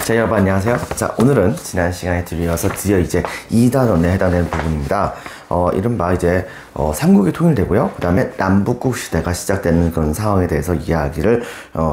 자, 여러분 안녕하세요. 자, 오늘은 지난 시간에 들이어서 드디어 이제 2단원에 해당되는 부분입니다. 이른바 이제 삼국이 통일되고요. 그 다음에 남북국 시대가 시작되는 그런 상황에 대해서 이야기를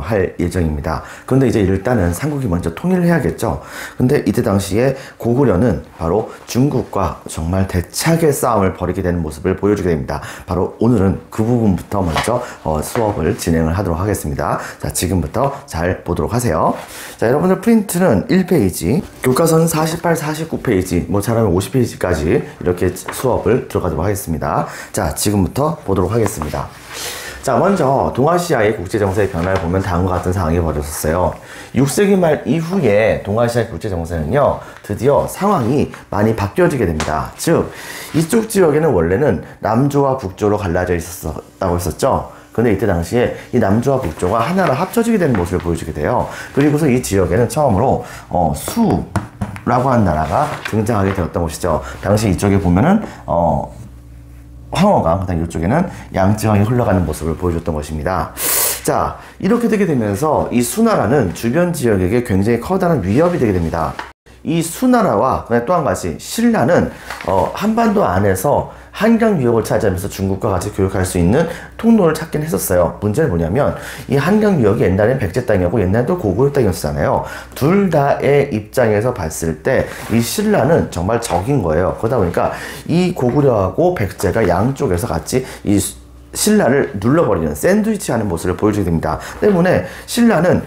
할 예정입니다. 그런데 이제 일단은 삼국이 먼저 통일을 해야겠죠. 근데 이때 당시에 고구려는 바로 중국과 정말 대차게 싸움을 벌이게 되는 모습을 보여주게 됩니다. 바로 오늘은 그 부분부터 먼저 수업을 진행을 하도록 하겠습니다. 자, 지금부터 잘 보도록 하세요. 자, 여러분들 프린트는 1페이지, 교과서는 48, 49페이지, 뭐 잘하면 50페이지까지 이렇게 수업을 들어가도록 하겠습니다. 자, 지금부터 보도록 하겠습니다. 자, 먼저 동아시아의 국제정세의 변화를 보면 다음과 같은 상황이 벌어졌어요. 6세기 말 이후에 동아시아의 국제정세는요, 드디어 상황이 많이 바뀌어지게 됩니다. 즉, 이쪽 지역에는 원래는 남조와 북조로 갈라져 있었다고 했었죠. 근데 이때 당시에 이 남조와 북조가 하나로 합쳐지게 되는 모습을 보여주게 돼요. 그리고서 이 지역에는 처음으로 수라고 하는 나라가 등장하게 되었던 것이죠. 당시 이쪽에 보면은 황허강, 그다음 이쪽에는 양쯔강이 흘러가는 모습을 보여줬던 것입니다. 자, 이렇게 되게 되면서 이 수나라는 주변 지역에게 굉장히 커다란 위협이 되게 됩니다. 이 수나라와 또 한 가지 신라는 한반도 안에서 한강 유역을 차지하면서 중국과 같이 교역할 수 있는 통로를 찾긴 했었어요. 문제는 뭐냐면 이 한강 유역이 옛날엔 백제 땅이었고 옛날엔 또 고구려 땅이었잖아요. 둘 다의 입장에서 봤을 때 이 신라는 정말 적인 거예요. 그러다 보니까 이 고구려하고 백제가 양쪽에서 같이 이 신라를 눌러버리는 샌드위치 하는 모습을 보여주게 됩니다. 때문에 신라는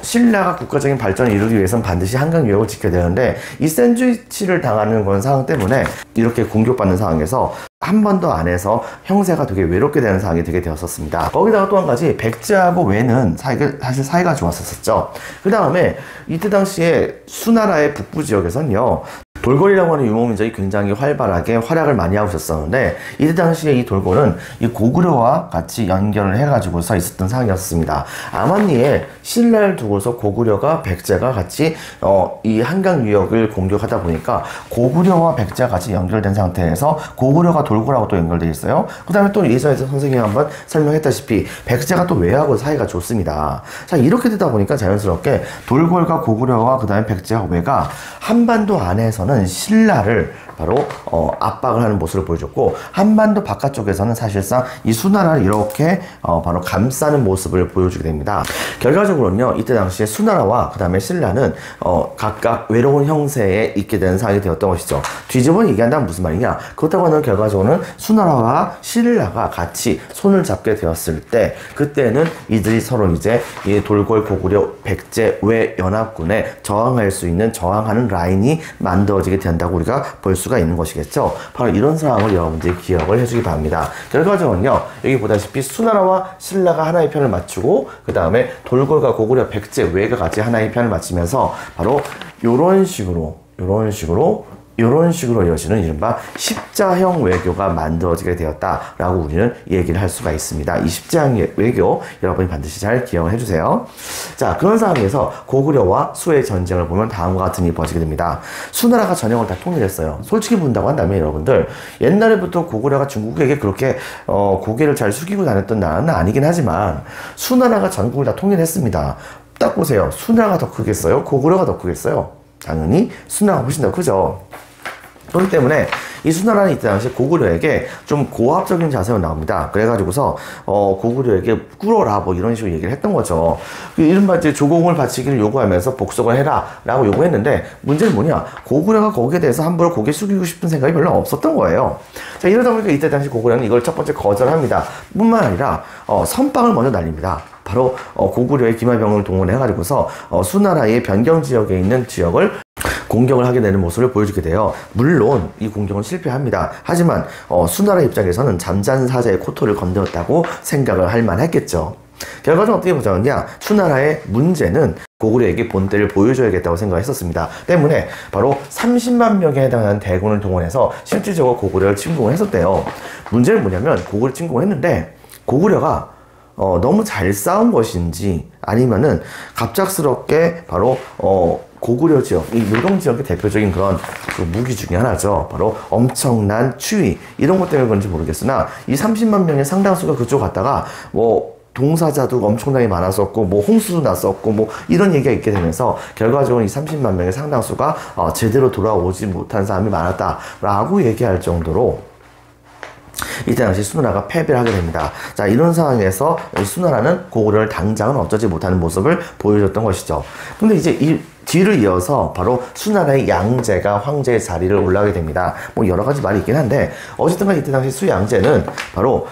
신라가 국가적인 발전을 이루기 위해서는 반드시 한강 유역을 지켜야 되는데 이 샌드위치를 당하는 그런 상황 때문에 이렇게 공격받는 상황에서 한반도 안에서 형세가 되게 외롭게 되는 상황이 되게 되었었습니다. 거기다가 또 한 가지 백제하고 외는 사실 사이가 좋았었죠. 그 다음에 이때 당시에 수나라의 북부 지역에서는요, 돌궐이라고 하는 유목민족이 굉장히 활발하게 활약을 많이 하고 있었는데 이때 당시에 이 돌궐은 이 고구려와 같이 연결을 해가지고서 있었던 상황이었습니다. 암암리에 신라를 두고서 고구려가 백제가 같이 이 한강 유역을 공격하다 보니까 고구려와 백제가 같이 연결된 상태에서 고구려가 돌궐하고 또 연결되어 있어요. 그 다음에 또 예전에서 선생님이 한번 설명했다시피 백제가 또 외하고 사이가 좋습니다. 자, 이렇게 되다 보니까 자연스럽게 돌궐과 고구려와 그 다음에 백제와 외가 한반도 안에서는 신라를 바로 압박을 하는 모습을 보여줬고, 한반도 바깥쪽에서는 사실상 이 수나라를 이렇게 바로 감싸는 모습을 보여주게 됩니다. 결과적으로는요, 이때 당시에 수나라와 그 다음에 신라는 각각 외로운 형세에 있게 되는 상황이 되었던 것이죠. 뒤집어 얘기한다면 무슨 말이냐, 그렇다고 하면 결과적으로는 수나라와 신라가 같이 손을 잡게 되었을 때 그때는 이들이 서로 이제 이 돌궐, 고구려, 백제, 외 연합군에 저항할 수 있는 저항하는 라인이 만들어지게 된다고 우리가 볼 수가 있는 것이겠죠. 바로 이런 상황을 여러분들이 기억을 해주기 바랍니다. 결과적으로는요, 여기 보다시피 수나라와 신라가 하나의 편을 맞추고 그 다음에 돌궐과 고구려, 백제, 외가 같이 하나의 편을 맞추면서 바로 이런 식으로 이어지는 이른바 십자형 외교가 만들어지게 되었다라고 우리는 얘기를 할 수가 있습니다. 이 십자형 외교 여러분이 반드시 잘 기억을 해주세요. 자, 그런 상황에서 고구려와 수의 전쟁을 보면 다음과 같은 일이 벌어지게 됩니다. 수나라가 전역을 다 통일했어요. 솔직히 본다고 한다면 여러분들, 옛날에부터 고구려가 중국에게 그렇게 고개를 잘 숙이고 다녔던 나라는 아니긴 하지만 수나라가 전국을 다 통일했습니다. 딱 보세요. 수나라가 더 크겠어요? 고구려가 더 크겠어요? 당연히 수나라가 훨씬 더 크죠. 그렇기 때문에 이 수나라는 이때 당시 고구려에게 좀 고압적인 자세로 나옵니다. 그래가지고서 고구려에게 꿇어라 뭐 이런 식으로 얘기를 했던 거죠. 이른바 이제 조공을 바치기를 요구하면서 복속을 해라 라고 요구했는데, 문제는 뭐냐, 고구려가 거기에 대해서 함부로 고개 숙이고 싶은 생각이 별로 없었던 거예요. 자, 이러다 보니까 이때 당시 고구려는 이걸 첫 번째 거절합니다. 뿐만 아니라 선빵을 먼저 날립니다. 바로 고구려의 기마병을 동원해가지고서 수나라의 변경 지역에 있는 지역을 공격을 하게 되는 모습을 보여주게 돼요. 물론 이 공격은 실패합니다. 하지만 수나라 입장에서는 잠잔 사자의 코털을 건드렸다고 생각을 할 만했겠죠. 결과적으로 어떻게 보자면요, 수나라의 문제는 고구려에게 본때를 보여줘야겠다고 생각했었습니다. 때문에 바로 30만 명에 해당하는 대군을 동원해서 실질적으로 고구려를 침공을 했었대요. 문제는 뭐냐면 고구려 침공을 했는데 고구려가 너무 잘 싸운 것인지 아니면은 갑작스럽게 바로 고구려 지역, 이 요동 지역의 대표적인 그런 그 무기 중에 하나죠. 바로 엄청난 추위, 이런 것 때문에 그런지 모르겠으나 이 30만 명의 상당수가 그쪽 갔다가 뭐 동사자도 엄청나게 많았었고 뭐 홍수도 났었고 뭐 이런 얘기가 있게 되면서 결과적으로 이 30만 명의 상당수가 제대로 돌아오지 못한 사람이 많았다라고 얘기할 정도로 이때 당시 수나라가 패배를 하게 됩니다. 자, 이런 상황에서 수나라는 고구려를 당장은 어쩌지 못하는 모습을 보여줬던 것이죠. 근데 이제 이 뒤를 이어서 바로 수나라의 양제가 황제의 자리를 올라가게 됩니다. 뭐 여러 가지 말이 있긴 한데 어쨌든 간에 이때 당시 수양제는 바로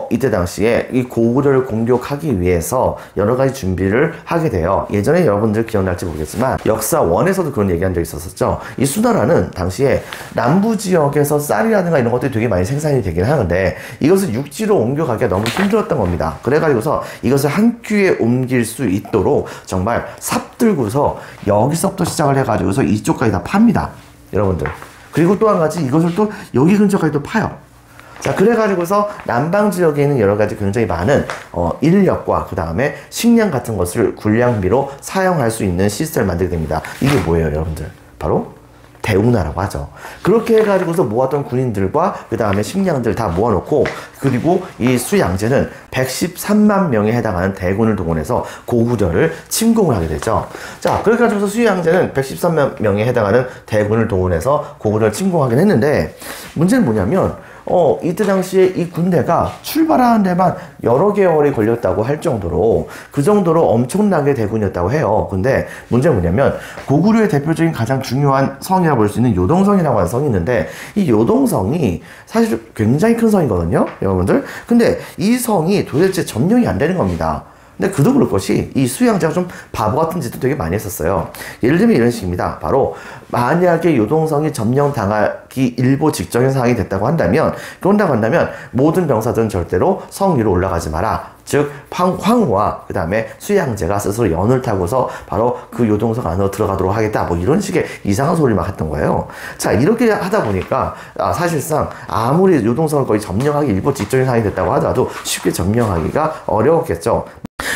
이때 당시에 이 고구려를 공격하기 위해서 여러 가지 준비를 하게 돼요. 예전에 여러분들 기억날지 모르겠지만 역사원에서도 그런 얘기한 적이 있었었죠. 이 수나라는 당시에 남부 지역에서 쌀이라든가 이런 것들이 되게 많이 생산이 되긴 하는데 이것을 육지로 옮겨가기가 너무 힘들었던 겁니다. 그래가지고서 이것을 한 큐에 옮길 수 있도록 정말 삽 들고서 여기서부터 시작을 해가지고서 이쪽까지 다 팝니다. 여러분들. 그리고 또 한 가지 이것을 또 여기 근처까지 또 파요. 자, 그래가지고서 남방 지역에 있는 여러 가지 굉장히 많은 인력과 그 다음에 식량 같은 것을 군량비로 사용할 수 있는 시스템을 만들게 됩니다. 이게 뭐예요, 여러분들? 바로 대우나라고 하죠. 그렇게 해가지고서 모았던 군인들과 그 다음에 식량들 다 모아놓고 그리고 이 수양제는 113만 명에 해당하는 대군을 동원해서 고구려를 침공을 하게 되죠. 자, 그렇게 해가지고서 수양제는 113만 명에 해당하는 대군을 동원해서 고구려를 침공하긴 했는데 문제는 뭐냐면 이때 당시에 이 군대가 출발하는 데만 여러 개월이 걸렸다고 할 정도로 그 정도로 엄청나게 대군이었다고 해요. 근데 문제는 뭐냐면 고구려의 대표적인 가장 중요한 성이라고 볼 수 있는 요동성이라고 하는 성이 있는데 이 요동성이 사실 굉장히 큰 성이거든요, 여러분들. 근데 이 성이 도대체 점령이 안 되는 겁니다. 근데 그도 그럴 것이 이 수양제가 좀 바보 같은 짓도 되게 많이 했었어요. 예를 들면 이런 식입니다. 바로 만약에 요동성이 점령당하기 일보 직전인 상황이 됐다고 한다면 그런다고 한다면 모든 병사들은 절대로 성 위로 올라가지 마라. 즉 황후와 그 다음에 수양제가 스스로 연을 타고서 바로 그 요동성 안으로 들어가도록 하겠다. 뭐 이런 식의 이상한 소리를 막 했던 거예요. 자, 이렇게 하다 보니까 사실상 아무리 요동성을 거의 점령하기 일보 직전인 상황이 됐다고 하더라도 쉽게 점령하기가 어려웠겠죠.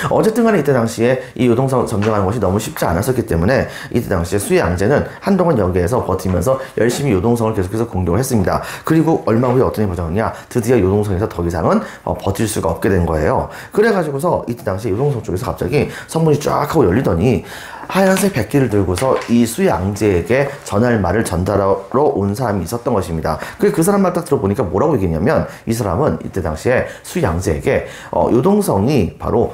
어쨌든 간에 이때 당시에 이 요동성 점령하는 것이 너무 쉽지 않았었기 때문에 이때 당시에 수양제는 한동안 여기에서 버티면서 열심히 요동성을 계속해서 공격을 했습니다. 그리고 얼마 후에 어떤 일이 벌어졌냐, 드디어 요동성에서 더 이상은 버틸 수가 없게 된 거예요. 그래가지고서 이때 당시에 요동성 쪽에서 갑자기 성문이 쫙 하고 열리더니 하얀색 백기를 들고서 이 수양제에게 전할 말을 전달하러 온 사람이 있었던 것입니다. 그 사람 말 딱 들어보니까 뭐라고 얘기했냐면 이 사람은 이때 당시에 수양제에게 요동성이 바로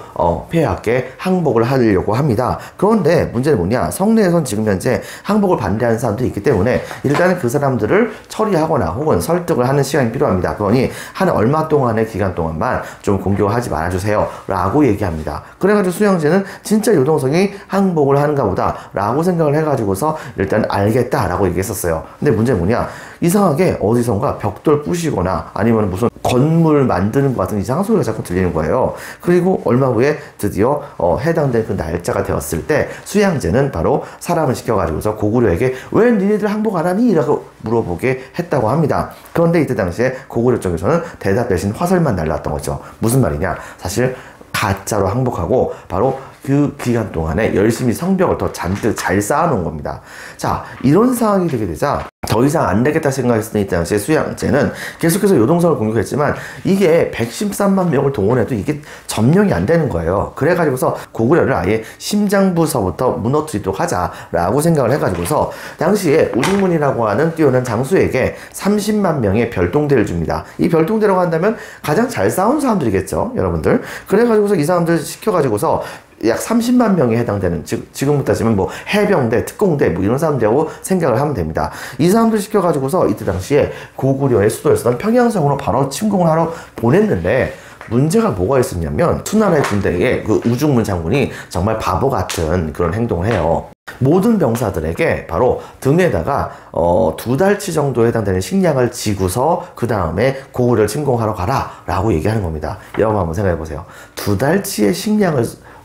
폐하께 항복을 하려고 합니다. 그런데 문제는 뭐냐, 성내에선 지금 현재 항복을 반대하는 사람들이 있기 때문에 일단은 그 사람들을 처리하거나 혹은 설득을 하는 시간이 필요합니다. 그러니 한 얼마 동안의 기간 동안만 좀 공격을 하지 말아주세요 라고 얘기합니다. 그래가지고 수양제는 진짜 요동성이 항복을 하는가 보다 라고 생각을 해가지고서 일단 알겠다라고 얘기했었어요. 근데 문제는 뭐냐, 이상하게 어디선가 벽돌 부시거나 아니면 무슨 건물 만드는 것 같은 이상한 소리가 자꾸 들리는 거예요. 그리고 얼마 후에 드디어 해당된 그 날짜가 되었을 때 수양제는 바로 사람을 시켜가지고서 고구려에게 왜 니네들 항복 안 하니? 라고 물어보게 했다고 합니다. 그런데 이때 당시에 고구려 쪽에서는 대답 대신 화살만 날라왔던 거죠. 무슨 말이냐, 사실 가짜로 항복하고 바로 그 기간 동안에 열심히 성벽을 더 잔뜩 잘 쌓아놓은 겁니다. 자, 이런 상황이 되게 되자 더 이상 안 되겠다 생각했을 때 이때 당시에 수양제는 계속해서 요동성을 공격했지만 이게 113만 명을 동원해도 이게 점령이 안 되는 거예요. 그래가지고서 고구려를 아예 심장부서부터 무너뜨리도록 하자라고 생각을 해가지고서 당시에 우중문이라고 하는 뛰어난 장수에게 30만 명의 별동대를 줍니다. 이 별동대라고 한다면 가장 잘 싸운 사람들이겠죠, 여러분들. 그래가지고서 이 사람들 시켜가지고서 약 30만 명에 해당되는, 지금부터 따지면 뭐 해병대, 특공대 뭐 이런 사람들하고 생각을 하면 됩니다. 이 사람들 시켜가지고서 이때 당시에 고구려의 수도였던 평양성으로 바로 침공을 하러 보냈는데 문제가 뭐가 있었냐면 수나라의 군대에 그 우중문 장군이 정말 바보 같은 그런 행동을 해요. 모든 병사들에게 바로 등에다가 2달치 정도에 해당되는 식량을 지고서 그 다음에 고구려를 침공하러 가라 라고 얘기하는 겁니다. 여러분 한번 생각해 보세요. 2달치의 식량을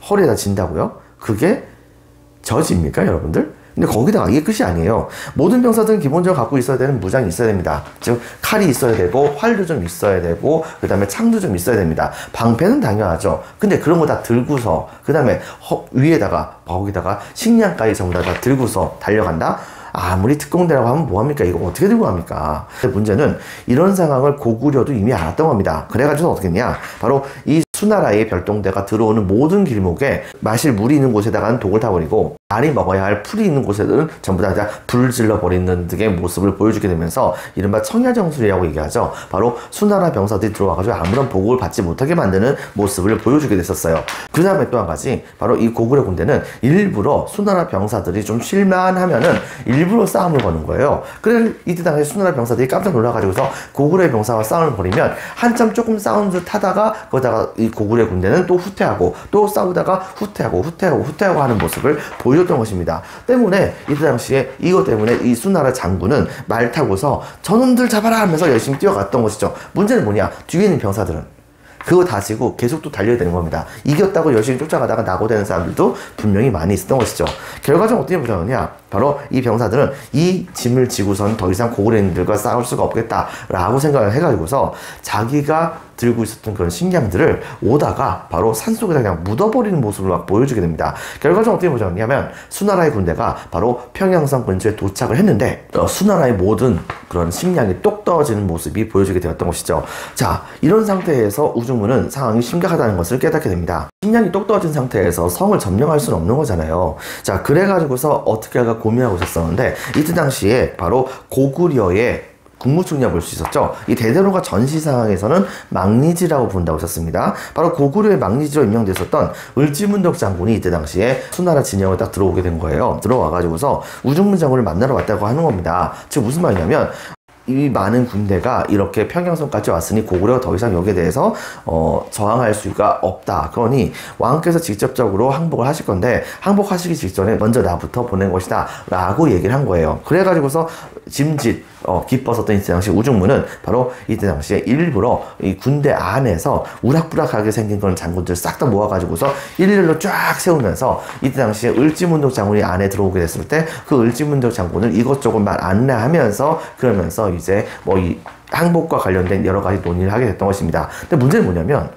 허리에다 진다고요? 그게 저지입니까, 여러분들? 근데 거기다가 이게 끝이 아니에요. 모든 병사들은 기본적으로 갖고 있어야 되는 무장이 있어야 됩니다. 즉 칼이 있어야 되고 활도 좀 있어야 되고 그 다음에 창도 좀 있어야 됩니다. 방패는 당연하죠. 근데 그런 거 다 들고서 그 다음에 위에다가 거기다가 식량까지 전부 다 들고서 달려간다? 아무리 특공대라고 하면 뭐합니까? 이거 어떻게 들고 갑니까? 근데 문제는 이런 상황을 고구려도 이미 알았던 겁니다. 그래가지고 어떻게 했냐? 바로 이 수나라의 별동대가 들어오는 모든 길목에 마실 물이 있는 곳에다가는 독을 타버리고 알이 먹어야 할 풀이 있는 곳에는 전부 다 불을 질러버리는 등의 모습을 보여주게 되면서 이른바 청야정술이라고 얘기하죠. 바로 수나라 병사들이 들어와가지고 아무런 보급을 받지 못하게 만드는 모습을 보여주게 됐었어요. 그 다음에 또 한 가지, 바로 이 고구려 군대는 일부러 수나라 병사들이 좀 쉴만하면은 일부러 싸움을 거는 거예요. 그래서 이때 당시에 수나라 병사들이 깜짝 놀라가지고서 고구려 병사와 싸움을 벌이면 한참 조금 싸운 듯 하다가 거기다가 이 고구려 군대는 또 후퇴하고 또 싸우다가 후퇴하고 하는 모습을 보여줬던 것입니다. 때문에 이때 당시에 이것 때문에 이 수나라 장군은 말 타고서 저놈들 잡아라 하면서 열심히 뛰어갔던 것이죠. 문제는 뭐냐? 뒤에 있는 병사들은 그거 다지고 계속 또 달려야 되는 겁니다. 이겼다고 열심히 쫓아가다가 낙오되는 사람들도 분명히 많이 있었던 것이죠. 결과적으로 어떻게 보자느냐? 바로 이 병사들은 이 짐을 지고선 더 이상 고구려인들과 싸울 수가 없겠다라고 생각을 해가지고서 자기가 들고 있었던 그런 식량들을 오다가 바로 산속에다 그냥 묻어버리는 모습을 막 보여주게 됩니다. 결과적으로 어떻게 보자냐면 수나라의 군대가 바로 평양성 근처에 도착을 했는데 수나라의 모든 그런 식량이 똑 떨어지는 모습이 보여지게 되었던 것이죠. 자, 이런 상태에서 우중문은 상황이 심각하다는 것을 깨닫게 됩니다. 식량이 똑 떨어진 상태에서 성을 점령할 수는 없는 거잖아요. 자, 그래가지고서 어떻게 할까 고민하고 있었는데 이때 당시에 바로 고구려의 국무총리가 볼 수 있었죠. 이 대대로가 전시상에서는 망리지라고 부른다고 했었습니다. 바로 고구려의 망리지로 임명됐었던 을지문덕 장군이 이때 당시에 수나라 진영을 딱 들어오게 된 거예요. 들어와가지고서 우중문 장군을 만나러 왔다고 하는 겁니다. 즉 무슨 말이냐면 이 많은 군대가 이렇게 평양성까지 왔으니 고구려가 더 이상 여기에 대해서 저항할 수가 없다. 그러니 왕께서 직접적으로 항복을 하실 건데 항복하시기 직전에 먼저 나부터 보낸 것이다 라고 얘기를 한 거예요. 그래가지고서 짐짓 기뻤었던 이때 당시 우중문은 바로 이때 당시에 일부러 이 군대 안에서 우락부락하게 생긴 그런 장군들 싹 다 모아가지고서 일렬로 쫙 세우면서 이때 당시에 을지문덕 장군이 안에 들어오게 됐을 때 그 을지문덕 장군을 이것저것 막 안내하면서 그러면서 이제 뭐 이 항복과 관련된 여러 가지 논의를 하게 됐던 것입니다. 근데 문제는 뭐냐면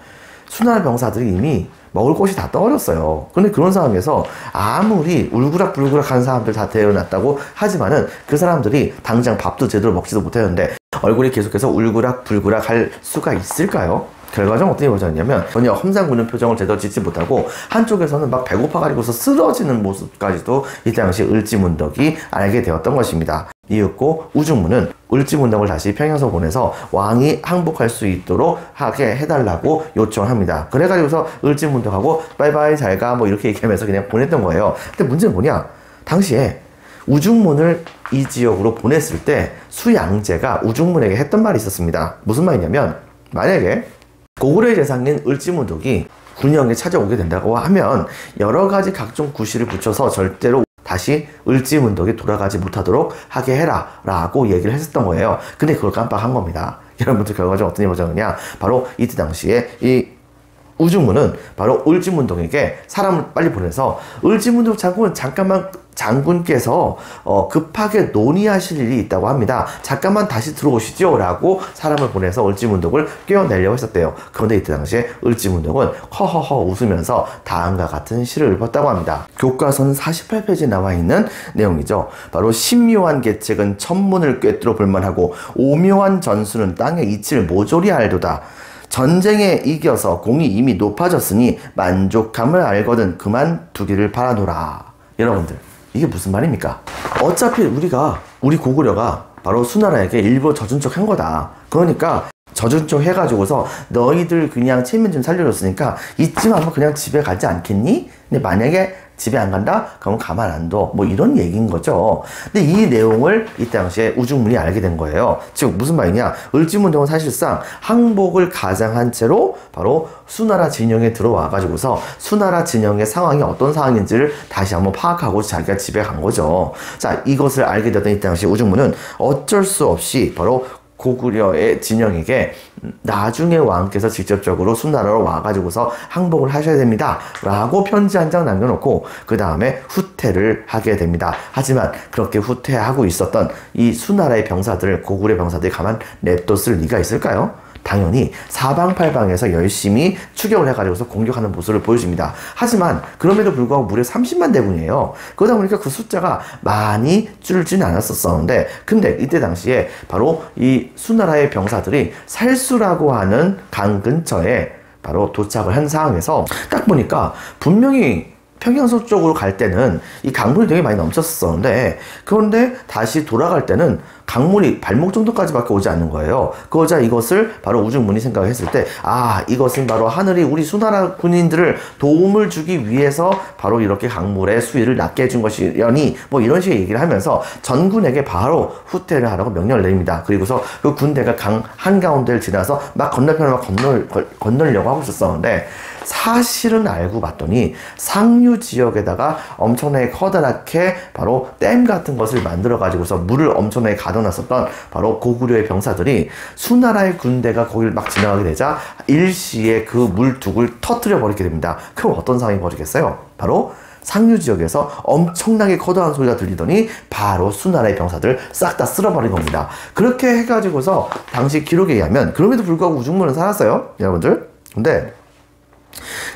수나라 병사들이 이미 먹을 것이 다 떨어졌어요. 근데 그런 상황에서 아무리 울그락불그락 하는 사람들 다 데려놨다고 하지만은 그 사람들이 당장 밥도 제대로 먹지도 못하는데 얼굴이 계속해서 울그락불그락 할 수가 있을까요? 결과적으로 어떻게 보자냐면 전혀 험상궂은 표정을 제대로 짓지 못하고 한쪽에서는 막 배고파가지고서 쓰러지는 모습까지도 이 당시 을지문덕이 알게 되었던 것입니다. 이윽고 우중문은 을지문덕을 다시 평양성 보내서 왕이 항복할 수 있도록 하게 해달라고 요청합니다. 그래가지고서 을지문덕하고 바이바이 잘가 뭐 이렇게 얘기하면서 그냥 보냈던 거예요. 근데 문제는 뭐냐? 당시에 우중문을 이 지역으로 보냈을 때 수양제가 우중문에게 했던 말이 있었습니다. 무슨 말이냐면 만약에 고구려의 재상인 을지문덕이 군영에 찾아오게 된다고 하면 여러 가지 각종 구실을 붙여서 절대로 다시 을지문덕이 돌아가지 못하도록 하게 해라 라고 얘기를 했었던 거예요. 근데 그걸 깜빡한 겁니다. 여러분들 결과적으로 어떤 일이 벌어졌느냐? 바로 이때 당시에 이 우중문은 바로 을지문덕에게 사람을 빨리 보내서 을지문덕 장군 잠깐만 장군께서 급하게 논의하실 일이 있다고 합니다. 잠깐만 다시 들어오시죠 라고 사람을 보내서 을지문덕을 깨워내려고 했었대요. 그런데 이때 당시에 을지문덕은 허허허 웃으면서 다음과 같은 시를 읊었다고 합니다. 교과서는 48페이지에 나와 있는 내용이죠. 바로 신묘한 계책은 천문을 꿰뚫어 볼만하고 오묘한 전술은 땅의 이치를 모조리 알도다. 전쟁에 이겨서 공이 이미 높아졌으니 만족함을 알거든 그만 두기를 바라노라. 여러분들 이게 무슨 말입니까? 어차피 우리 고구려가 바로 수나라에게 일부러 져준 척 한 거다. 그러니까 져준 척 해가지고서 너희들 그냥 체면 좀 살려줬으니까 이쯤 하면 그냥 집에 가지 않겠니? 근데 만약에 집에 안 간다? 그러면 가만 안 둬. 뭐 이런 얘기인 거죠. 근데 이 내용을 이때 당시에 우중문이 알게 된 거예요. 즉 무슨 말이냐? 을지문덕은 사실상 항복을 가장한 채로 바로 수나라 진영에 들어와 가지고서 수나라 진영의 상황이 어떤 상황인지를 다시 한번 파악하고 자기가 집에 간 거죠. 자, 이것을 알게 되던 이때 당시 우중문은 어쩔 수 없이 바로 고구려의 진영에게 나중에 왕께서 직접적으로 수나라로 와가지고서 항복을 하셔야 됩니다 라고 편지 한 장 남겨놓고 그 다음에 후퇴를 하게 됩니다. 하지만 그렇게 후퇴하고 있었던 이 수나라의 병사들, 고구려 병사들이 가만 냅뒀을 리가 있을까요? 당연히 사방팔방에서 열심히 추격을 해가지고서 공격하는 모습을 보여줍니다. 하지만 그럼에도 불구하고 무려 30만 대군이에요. 그러다 보니까 그 숫자가 많이 줄지는 않았었는데 근데 이때 당시에 바로 이 수나라의 병사들이 살수라고 하는 강 근처에 바로 도착을 한 상황에서 딱 보니까 분명히 평양성 쪽으로 갈 때는 이 강물이 되게 많이 넘쳤었는데, 그런데 다시 돌아갈 때는 강물이 발목 정도까지밖에 오지 않는 거예요. 그러자 이것을 바로 우중문이 생각했을 때, 아, 이것은 바로 하늘이 우리 수나라 군인들을 도움을 주기 위해서 바로 이렇게 강물의 수위를 낮게 해준 것이려니, 뭐 이런 식의 얘기를 하면서 전군에게 바로 후퇴를 하라고 명령을 내립니다. 그리고서 그 군대가 강 한가운데를 지나서 막 건너편을 막 건너려고 하고 있었는데, 사실은 알고 봤더니 상류 지역에다가 엄청나게 커다랗게 바로 댐 같은 것을 만들어 가지고서 물을 엄청나게 가둬놨었던 바로 고구려의 병사들이 수나라의 군대가 거기를 막 지나가게 되자 일시에 그 물둑을 터뜨려 버리게 됩니다. 그럼 어떤 상황이 벌어지겠어요? 바로 상류 지역에서 엄청나게 커다란 소리가 들리더니 바로 수나라의 병사들 싹 다 쓸어버린 겁니다. 그렇게 해가지고서 당시 기록에 의하면, 그럼에도 불구하고 우중문은 살았어요, 여러분들. 근데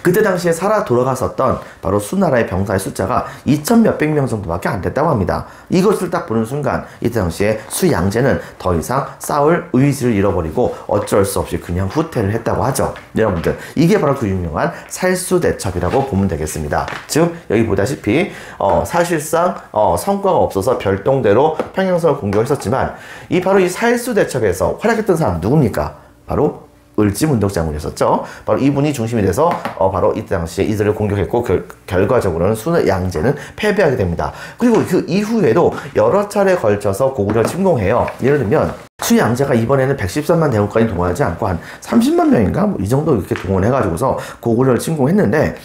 그때 당시에 살아 돌아갔었던 바로 수나라의 병사의 숫자가 2,000 몇백 명 정도밖에 안 됐다고 합니다. 이것을 딱 보는 순간 이때 당시에 수양제는 더 이상 싸울 의지를 잃어버리고 어쩔 수 없이 그냥 후퇴를 했다고 하죠. 여러분들, 이게 바로 그 유명한 살수대첩이라고 보면 되겠습니다. 즉 여기 보다시피 사실상 성과가 없어서 별동대로 평양성을 공격했었지만, 바로 이 살수대첩에서 활약했던 사람 누굽니까? 바로 을지문덕장군이었었죠. 바로 이분이 중심이 돼서 바로 이때 당시에 이들을 공격했고, 결과적으로는 수양제는 패배하게 됩니다. 그리고 그 이후에도 여러 차례 걸쳐서 고구려를 침공해요. 예를 들면 수양제가 이번에는 113만 대군까지 동원하지 않고 한 30만 명인가? 뭐 이 정도 이렇게 동원해가지고서 고구려를 침공했는데,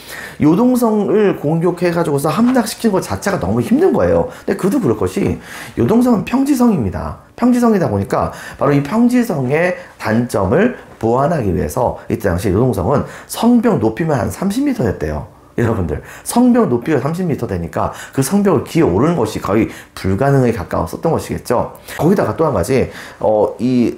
요동성을 공격해가지고서 함락시킨 것 자체가 너무 힘든 거예요. 근데 그도 그럴 것이, 요동성은 평지성입니다. 평지성이다 보니까 바로 이 평지성의 단점을 보완하기 위해서 이때 당시 요동성은 성벽 높이만 한 30m 됐대요. 여러분들, 성벽 높이가 30m 되니까 그 성벽을 기어 오르는 것이 거의 불가능에 가까웠었던 것이겠죠. 거기다가 또 한 가지, 이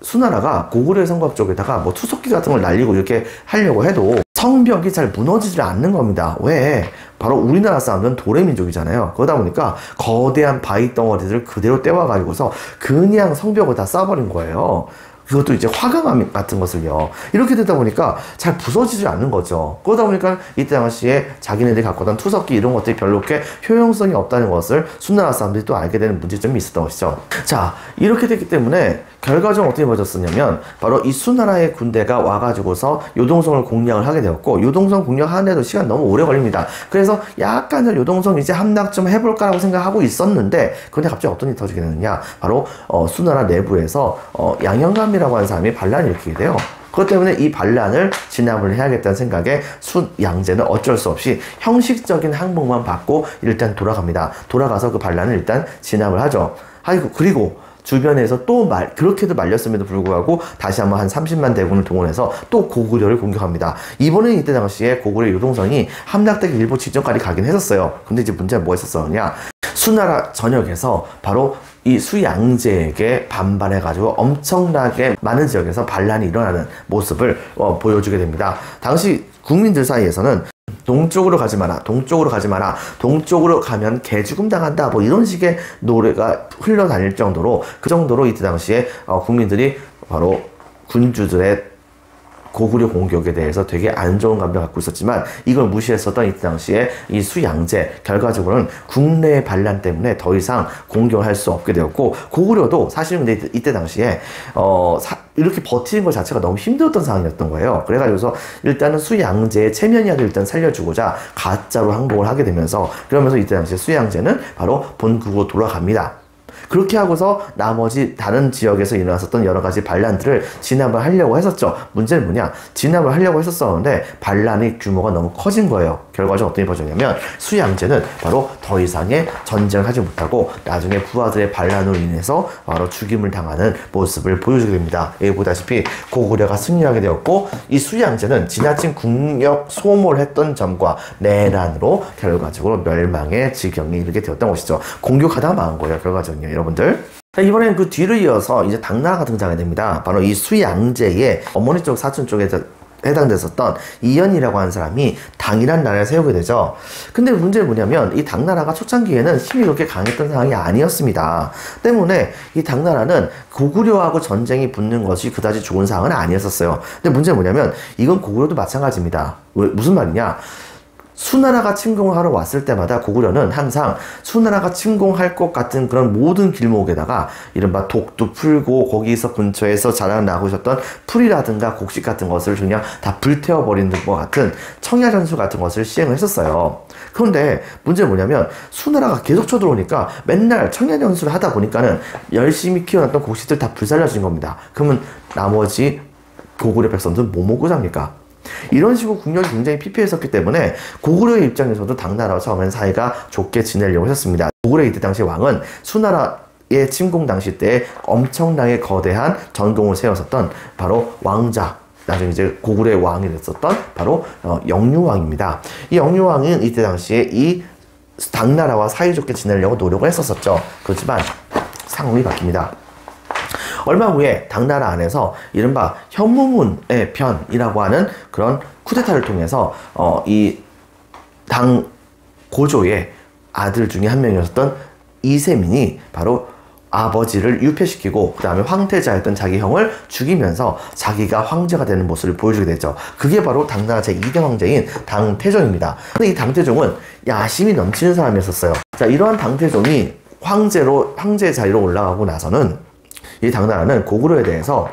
수나라가 고구려의 성곽 쪽에다가 뭐 투석기 같은 걸 날리고 이렇게 하려고 해도 성벽이 잘 무너지질 않는 겁니다. 왜? 바로 우리나라 사람들은 도래민족이잖아요. 그러다 보니까 거대한 바위 덩어리들을 그대로 떼와가지고서 그냥 성벽을 다 쌓아버린 거예요. 그것도 이제 화강암 같은 것을요. 이렇게 되다 보니까 잘 부서지지 않는 거죠. 그러다 보니까 이때 당시에 자기네들이 갖고 있던 투석기 이런 것들이 별로 그렇게 효용성이 없다는 것을 수나라 사람들이 또 알게 되는 문제점이 있었던 것이죠. 자, 이렇게 됐기 때문에 결과적으로 어떻게 벌어졌었냐면, 바로 이 수나라의 군대가 와가지고서 요동성을 공략을 하게 되었고, 요동성 공략하는데도 시간 너무 오래 걸립니다. 그래서 약간 요동성 이제 함락 좀 해볼까라고 생각하고 있었는데, 그런데 갑자기 어떤 일이 터지게 되느냐, 바로 수나라 내부에서 양형감이라고 하는 사람이 반란을 일으키게 돼요. 그것 때문에 이 반란을 진압을 해야겠다는 생각에 수양제는 어쩔 수 없이 형식적인 항복만 받고 일단 돌아갑니다. 돌아가서 그 반란을 일단 진압을 하죠. 그리고 주변에서 또 그렇게도 말렸음에도 불구하고 다시 한번 한 30만 대군을 동원해서 또 고구려를 공격합니다. 이번엔 이때 당시에 고구려 요동성이 함락되기 일보 직전까지 가긴 했었어요. 근데 이제 문제는 뭐가 있었느냐, 수나라 전역에서 바로 이 수양제에게 반발해가지고 엄청나게 많은 지역에서 반란이 일어나는 모습을 보여주게 됩니다. 당시 국민들 사이에서는 동쪽으로 가지 마라, 동쪽으로 가지 마라, 동쪽으로 가면 개죽음 당한다, 뭐 이런 식의 노래가 흘러다닐 정도로, 그 정도로 이때 당시에 국민들이 바로 군주들의 고구려 공격에 대해서 되게 안 좋은 감정을 갖고 있었지만, 이걸 무시했었던 이때 당시에 이 수양제, 결과적으로는 국내의 반란 때문에 더 이상 공격을 할 수 없게 되었고, 고구려도 사실은 근데 이때 당시에 이렇게 버티는 것 자체가 너무 힘들었던 상황이었던 거예요. 그래가지고서 일단은 수양제의 체면이라도 일단 살려주고자 가짜로 항복을 하게 되면서, 그러면서 이때 당시에 수양제는 바로 본국으로 돌아갑니다. 그렇게 하고서 나머지 다른 지역에서 일어났었던 여러 가지 반란들을 진압을 하려고 했었죠. 문제는 뭐냐, 진압을 하려고 했었었는데 반란의 규모가 너무 커진 거예요. 결과적으로 어떤 일이 벌어졌냐면, 수양제는 바로 더 이상의 전쟁을 하지 못하고 나중에 부하들의 반란으로 인해서 바로 죽임을 당하는 모습을 보여주게 됩니다. 여기 보다시피 고구려가 승리하게 되었고, 이 수양제는 지나친 국력 소모를 했던 점과 내란으로 결과적으로 멸망의 지경에 이르게 되었던 것이죠. 공격하다가 망한 거예요, 결과적으로. 여러분들, 이번엔 그 뒤를 이어서 이제 당나라가 등장하게 됩니다. 바로 이 수양제의 어머니 쪽, 사촌 쪽에서 해당됐었던 이연이라고 하는 사람이 당이란 나라를 세우게 되죠. 근데 문제는 뭐냐면 이 당나라가 초창기에는 힘이 그렇게 강했던 상황이 아니었습니다. 때문에 이 당나라는 고구려하고 전쟁이 붙는 것이 그다지 좋은 상황은 아니었었어요. 근데 문제는 뭐냐면 이건 고구려도 마찬가지입니다. 무슨 말이냐? 수나라가 침공을 하러 왔을 때마다 고구려는 항상 수나라가 침공할 것 같은 그런 모든 길목에다가 이른바 독도 풀고 거기서 근처에서 자라나고 있었던 풀이라든가 곡식 같은 것을 그냥 다 불태워버리는 것 같은 청야전술 같은 것을 시행을 했었어요. 그런데 문제는 뭐냐면 수나라가 계속 쳐들어오니까 맨날 청야전술을 하다 보니까는 열심히 키워놨던 곡식들 다 불살려진 겁니다. 그러면 나머지 고구려 백성들은 뭐 먹고 잡니까? 이런 식으로 국력이 굉장히 피폐했었기 때문에 고구려의 입장에서도 당나라와 처음엔 사이가 좋게 지내려고 했었습니다. 고구려 이때 당시 왕은 수나라의 침공 당시 때 엄청나게 거대한 전공을 세웠었던 바로 왕자, 나중에 이제 고구려의 왕이 됐었던 바로 영유왕입니다. 이 영유왕은 이때 당시에 이 당나라와 사이좋게 지내려고 노력을 했었었죠. 그렇지만 상황이 바뀝니다. 얼마 후에 당나라 안에서 이른바 현무문의 편이라고 하는 그런 쿠데타를 통해서 이 당 고조의 아들 중에 한 명이었던 이세민이 바로 아버지를 유폐시키고 그 다음에 황태자였던 자기 형을 죽이면서 자기가 황제가 되는 모습을 보여주게 되죠. 그게 바로 당나라 제2대 황제인 당태종입니다. 근데 이 당태종은 야심이 넘치는 사람이었어요. 자, 이러한 당태종이 황제 자리로 올라가고 나서는 이 당나라는 고구려에 대해서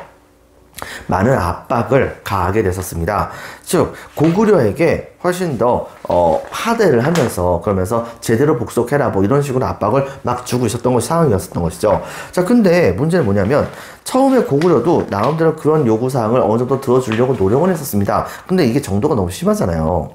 많은 압박을 가하게 됐었습니다. 즉 고구려에게 훨씬 더 하대를 하면서 그러면서 제대로 복속해라 뭐 이런 식으로 압박을 막 주고 있었던 것이 상황이었었던 것이죠. 자, 근데 문제는 뭐냐면 처음에 고구려도 나름대로 그런 요구사항을 어느 정도 들어주려고 노력을 했었습니다. 근데 이게 정도가 너무 심하잖아요.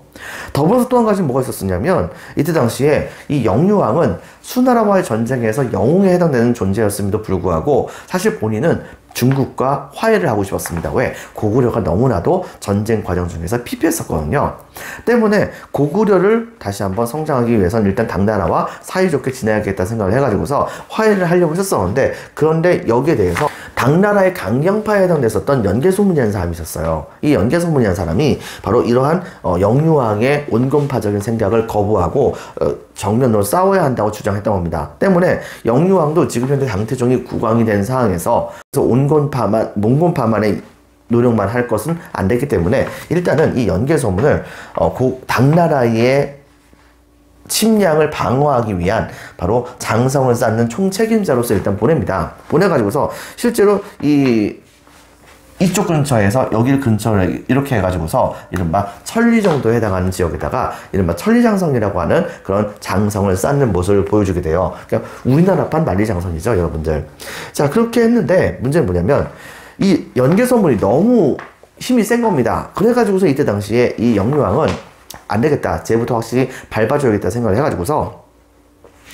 더불어서 또 한 가지 뭐가 있었냐면 이때 당시에 이 영유왕은 수나라와의 전쟁에서 영웅에 해당되는 존재였음에도 불구하고 사실 본인은 중국과 화해를 하고 싶었습니다. 왜? 고구려가 너무나도 전쟁 과정 중에서 피폐했었거든요. 때문에 고구려를 다시 한번 성장하기 위해서는 일단 당나라와 사이좋게 지내야겠다 생각을 해가지고서 화해를 하려고 했었는데, 그런데 여기에 대해서 당나라의 강경파에 해당됐었던 연개소문이라는 사람이 있었어요. 이 연개소문이라는 사람이 바로 이러한 영유왕의 온건파적인 생각을 거부하고 정면으로 싸워야 한다고 주장했던 겁니다. 때문에 영유왕도 지금 현재 당태종이 국왕이 된 상황에서 몽곤파만의 노력만 할 것은 안 되기 때문에 일단은 이 연개소문을 당나라의 침략을 방어하기 위한 바로 장성을 쌓는 총책임자로서 일단 보냅니다. 보내가지고서 실제로 이쪽 근처에서 여길 근처를 이렇게 해가지고서 이른바 천리 정도에 해당하는 지역에다가 이른바 천리장성이라고 하는 그런 장성을 쌓는 모습을 보여주게 돼요. 그러니까 우리나라판 만리장성이죠, 여러분들. 자, 그렇게 했는데 문제는 뭐냐면 이 연개소문이 너무 힘이 센 겁니다. 그래가지고서 이때 당시에 이 영유왕은 안 되겠다, 쟤부터 확실히 밟아줘야겠다 생각을 해가지고서